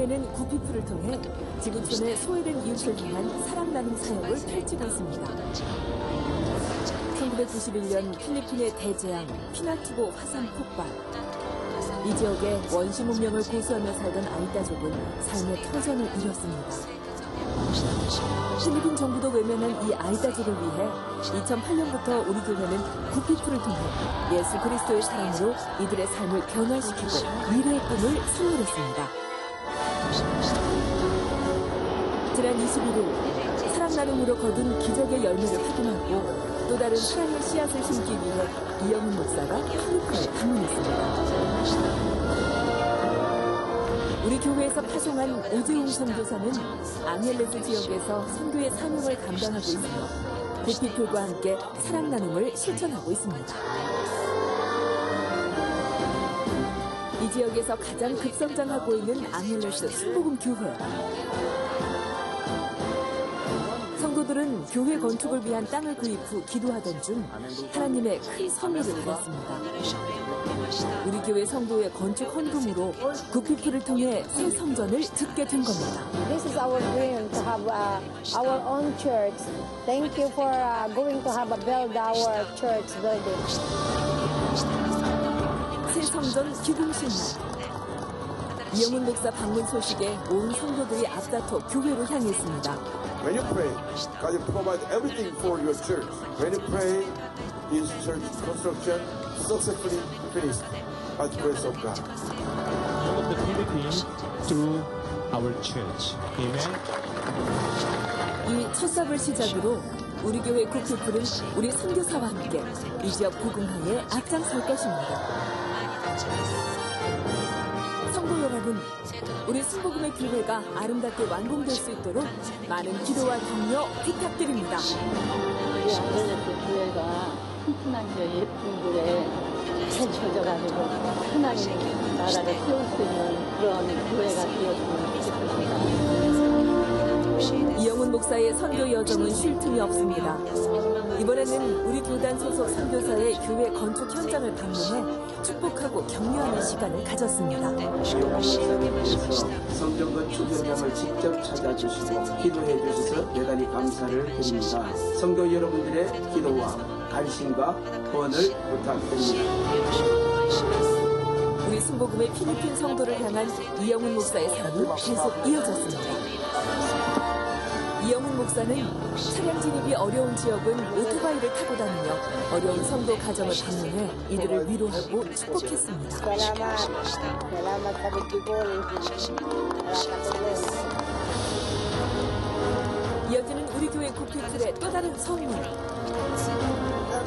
교회는 구피프를 통해 지구촌의 소외된 이웃을 향한 사랑 나눔 사역을 펼치고 있습니다. 1991년 필리핀의 대재앙 피나투보 화산 폭발. 이 지역에 원시 문명을 고수하며 살던 아이따족은 삶의 터전을 이뤘습니다. 필리핀 정부도 외면한 이 아이따족을 위해 2008년부터 우리 교회는 구피프를 통해 예수 그리스도의 사랑으로 이들의 삶을 변화시키고 미래의 꿈을 선물했습니다. 지난 21일 사랑 나눔으로 거둔 기적의 열매를 확인하고 또 다른 사랑의 씨앗을 심기 위해 이영훈 목사가 필리핀을 방문했습니다. 우리 교회에서 파송한 오재웅 선교사는 앙헬레스 지역에서 선교의 사명을 감당하고 있으며 구피플과 함께 사랑 나눔을 실천하고 있습니다. 이 지역에서 가장 급성장하고 있는 앙헬레스 순복음 교회. 성도들은 교회 건축을 위한 땅을 구입 후 기도하던 중 하나님의 큰 선물을 받았습니다. 우리 교회 성도의 건축 헌금으로 구피프를 통해 새 성전을 짓게 된 겁니다. This is our dream to have our own church. Thank you for going to have build our church building. 새 성전 기공식 날. 이영훈 목사 방문 소식에 온 성도들이 앞다퉈 교회로 향했습니다. When you pray, God will provide everything for your church. When you pray, this church construction successfully finished by the grace of God. All of the Philippines through our church. Amen. 이 첫 삽을 시작으로 우리 교회 구피플은 우리 선교사와 함께 이 지역 부흥화에 앞장설 것입니다. 성도 여러분, 우리 순복음의 교회가 아름답게 완공될 수 있도록 많은 기도와 격려 부탁드립니다. 우리 앙헬레스 교회가 튼튼한 저 예쁜 물에 펼쳐져가지고 하나님 나라를 세울 수 있는 그런 교회가 되었으면 좋겠습니다. 이영훈 목사의 선교 여정은 쉴 틈이 없습니다. 이번에는 우리 교단 소속 선교사의 교회 건축 현장을 방문해 축복하고 격려하는 시간을 가졌습니다. 성전 건축 현장을 직접 찾아주시고 기도해 주셔서 대단히 감사를 드립니다. 성도 여러분들의 기도와 관심과 후원을 부탁드립니다. 우리 순복음의 필리핀 성도를 향한 이영훈 목사의 사랑이 계속 이어졌습니다. 이영훈 목사는 차량 진입이 어려운 지역은 오토바이를 타고 다니며 어려운 성도 가정을 방문해 이들을 위로하고 축복했습니다. 이어지는 우리 교회 구피플의 또 다른 선물.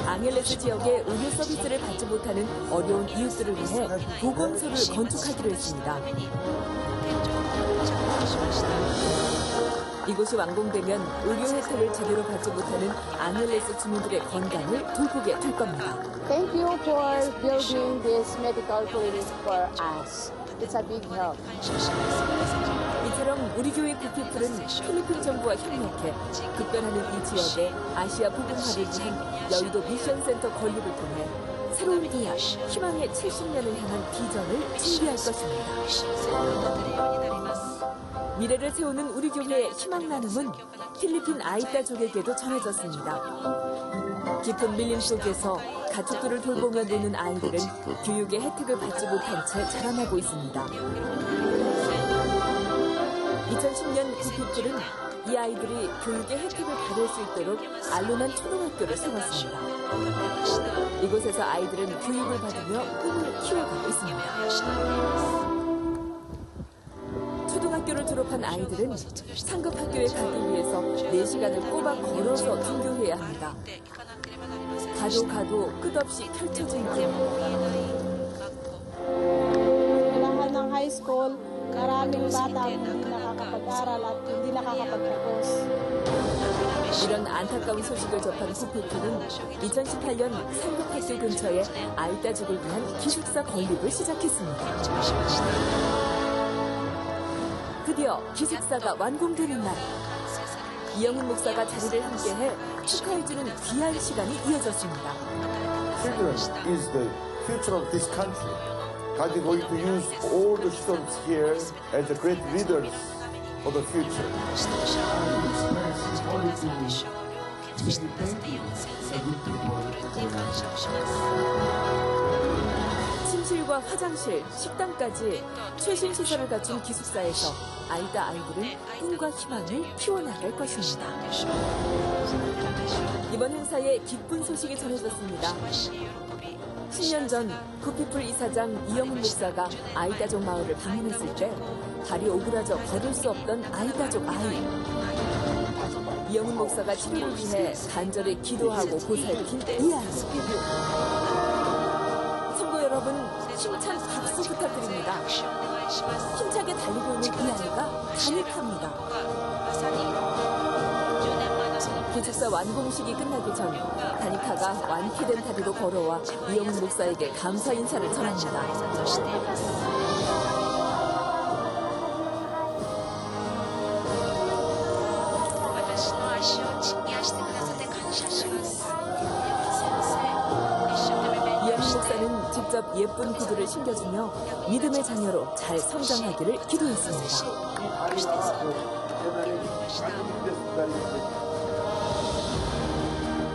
앙헬레스 지역의 의료 서비스를 받지 못하는 어려운 이웃들을 위해 보건소를 건축하기로 했습니다. 이곳이 완공되면 의료 혜택을 제대로 받지 못하는 앙헬레스 주민들의 건강을 돌보게 될 겁니다. Thank you for building this medical clinic for us. It's a big help. 이처럼 우리 교회 구피플은 필리핀 정부와 협력해 급변하는 이 지역에 아시아 부흥화를 위한 여의도 미션센터 건립을 통해 새로운 대학, 희망의 70년을 향한 비전을 준비할 것입니다. 미래를 세우는 우리 교회의 희망 나눔은 필리핀 아이따족에게도 전해졌습니다. 깊은 밀림 속에서 가족들을 돌보며 노는 아이들은 교육의 혜택을 받지 못한 채 자라나고 있습니다. 2010년 구피플은 이 아이들이 교육의 혜택을 받을 수 있도록 알로난 초등학교를 세웠습니다. 이곳에서 아이들은 교육을 받으며 꿈을 키워가고 있습니다. 초등학교를 졸업한 아이들은 상급 학교에 가기 위해서 4시간을 꼬박 걸어서 등교해야 합니다. 가도 끝없이 펼쳐진 길. Lahat ng high school, maraming bata hindi nakakapag-aral at hindi nakakapagtapos. 이런 안타까운 소식을 접한 구피플은 2018년 상급학교 근처에 아이따족을 위한 기숙사 건립을 시작했습니다. 드디어 기숙사가 완공되는 날, 이영훈 목사가 자리를 함께해 축하해주는 귀한 시간이 이어졌습니다. Children is the future of this country. God is going to use all the students here as the great leaders for the future. 침실과 화장실, 식당까지 최신 시설을 갖춘 기숙사에서 아이다 아이들은 꿈과 희망을 키워나갈 것입니다. 이번 행사에 기쁜 소식이 전해졌습니다. 10년 전 구피풀 이사장 이영훈 목사가 아이다족 마을을 방문했을 때 발이 오그라져 걸을 수 없던 아이다족 아이. 이영훈 목사가 치료를 위해 간절히 기도하고 보살핀 이 아이. 성도 여러분, 힘찬 박수 부탁드립니다. 힘차게 달리고 있는 이 아이가 다니카입니다. 기숙사 완공식이 끝나기 전 다니카가 완쾌된 다리로 걸어와 이영훈 목사에게 감사 인사를 전합니다. 이영훈 목사는 직접 예쁜 구두를 신겨주며 믿음의 자녀로 잘 성장하기를 기도했습니다.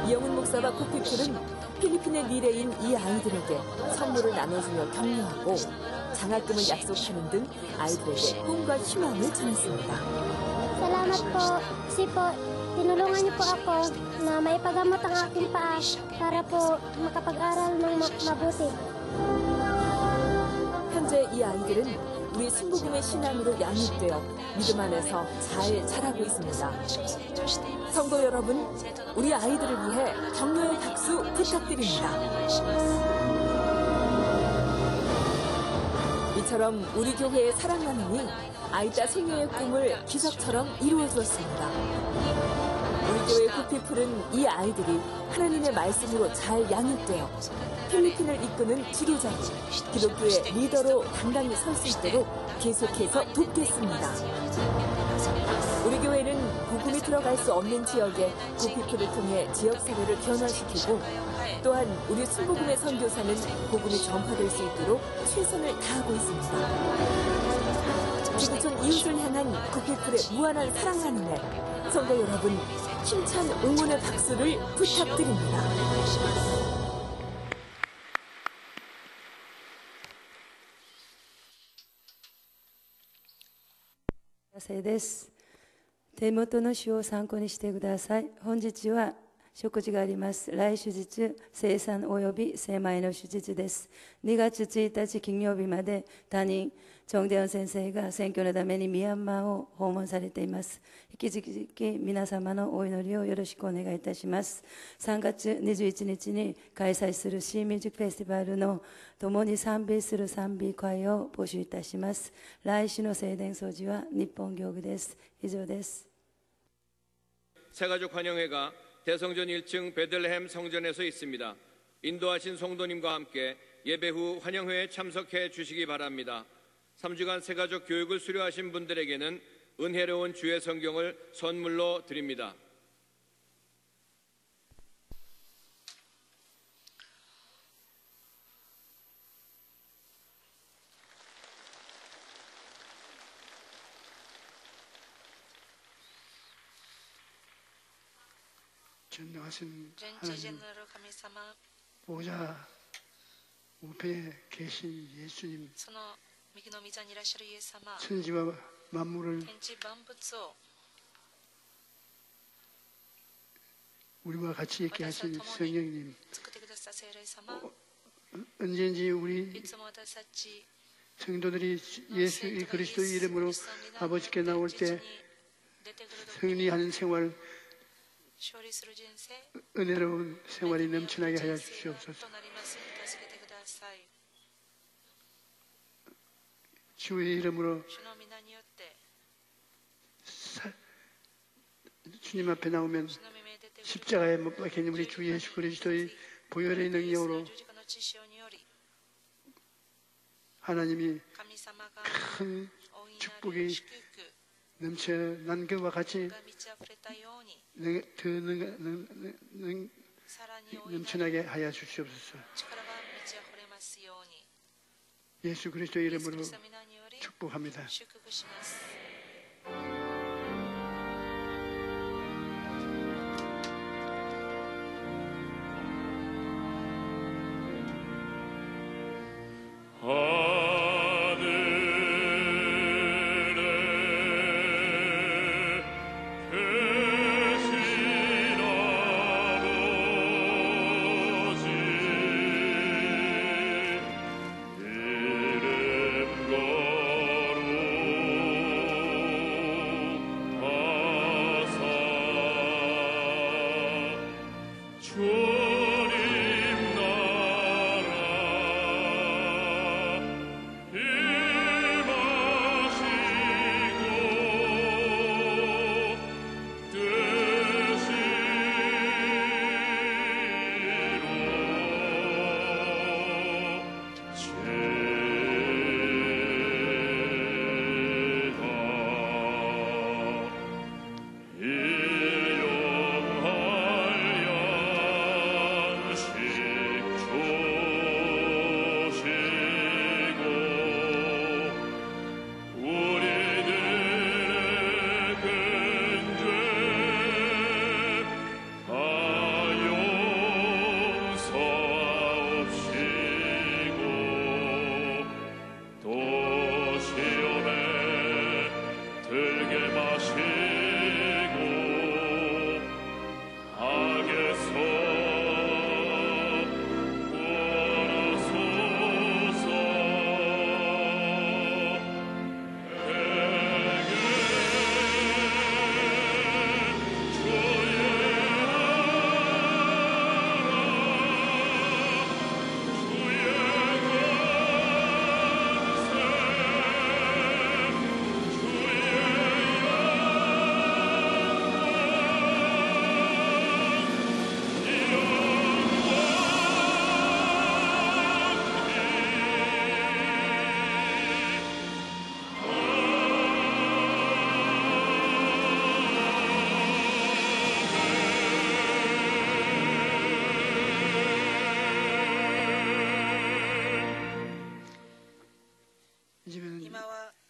이영훈 목사와 코피풀은 필리핀의 미래인 이 아이들에게 선물을 나눠주며 격려하고 장학금을 약속하는 등 아이들에게 꿈과 희망을 전했습니다. Salamat po. Kasi po, tinulungan niyo po ako na maipagamot ang aking paa para po makapag-aral ng mabuti. 현재 이 아이들은 우리 순복음의 신앙으로 양육되어 믿음 안에서 잘 자라고 있습니다. 성도 여러분, 우리 아이들을 위해 격려의 박수 부탁드립니다. 이처럼 우리 교회의 사랑 나눔이 아이다 소녀의 꿈을 기적처럼 이루어주었습니다. 우리 교회 구피풀은 이 아이들이 하나님의 말씀으로 잘 양육되어 필리핀을 이끄는 지도자로 기독교의 리더로 당당히 설 수 있도록 계속해서 돕겠습니다. 우리 교회는 복음이 들어갈 수 없는 지역에 구피풀을 통해 지역사회를 변화시키고 또한 우리 순복음의 선교사는 복음이 전파될 수 있도록 최선을 다하고 있습니다. 지구촌 이웃을 향한 구피풀의 무한한 사랑 나눔에 성도 여러분, 힘찬 응원의 박수를 부탁드립니다.です。手元の詩を参考にしてください。本日は食事があります。来手術、生産及び精米の手術です。2月1日金曜日まで他人、정대현先生が選挙のためにミャンマーを訪問されています。引き続き皆様のお祈りをよろしくお願いいたします。3月21日に開催するシーミュージックフェスティバルの共に賛美する賛美会を募集いたします。来週の聖殿掃除は日本教区です。以上です。 새가족 환영회가 대성전 1층 베들레헴 성전에서 있습니다. 인도하신 성도님과 함께 예배 후 환영회에 참석해 주시기 바랍니다. 3주간 새가족 교육을 수료하신 분들에게는 은혜로운 주의 성경을 선물로 드립니다. 전능하신 하나님, 보좌 우편에 계신 예수님, 천지와 만물을 우리와 같이 있게 하신 성령님, 언제든지 우리 성도들이 예수 그리스도의 이름으로 아버지께 나올 때 승리하는 생활, 은혜로운 생활이 넘쳐나게 하여 주시옵소서. 주의 이름으로 주님 앞에 나오면 십자가에 못 박힌 우리 주 예수 그리스도의 보혈의 능력으로 하나님이 큰 축복이 넘쳐 난그와 같이 넘쳐나게 하여 주시옵소서. 예수 그리스도의 이름으로 축복합니다.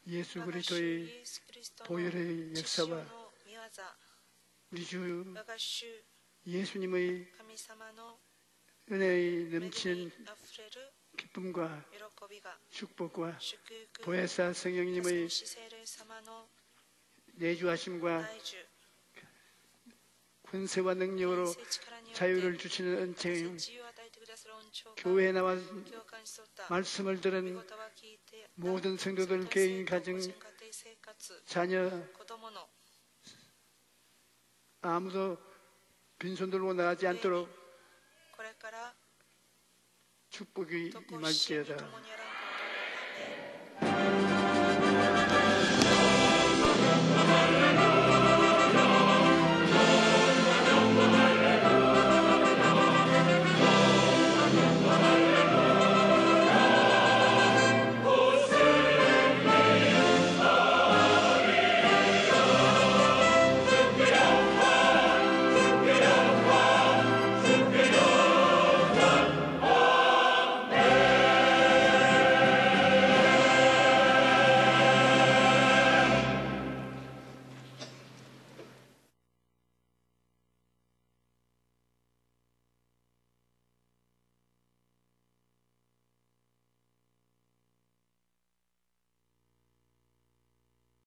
예수 그리스도의 보혈의 역사와 우리 주 예수님의 은혜의 넘치는 기쁨과 축복과 보혜사 성령님의 내주하심과 권세와 능력으로 자유를 주시는 은총, 교회에 나와 말씀을 들은 모든 성도들, 개인, 가정, 자녀 아무도 빈손 들고 나가지 않도록 축복이 임할지어다.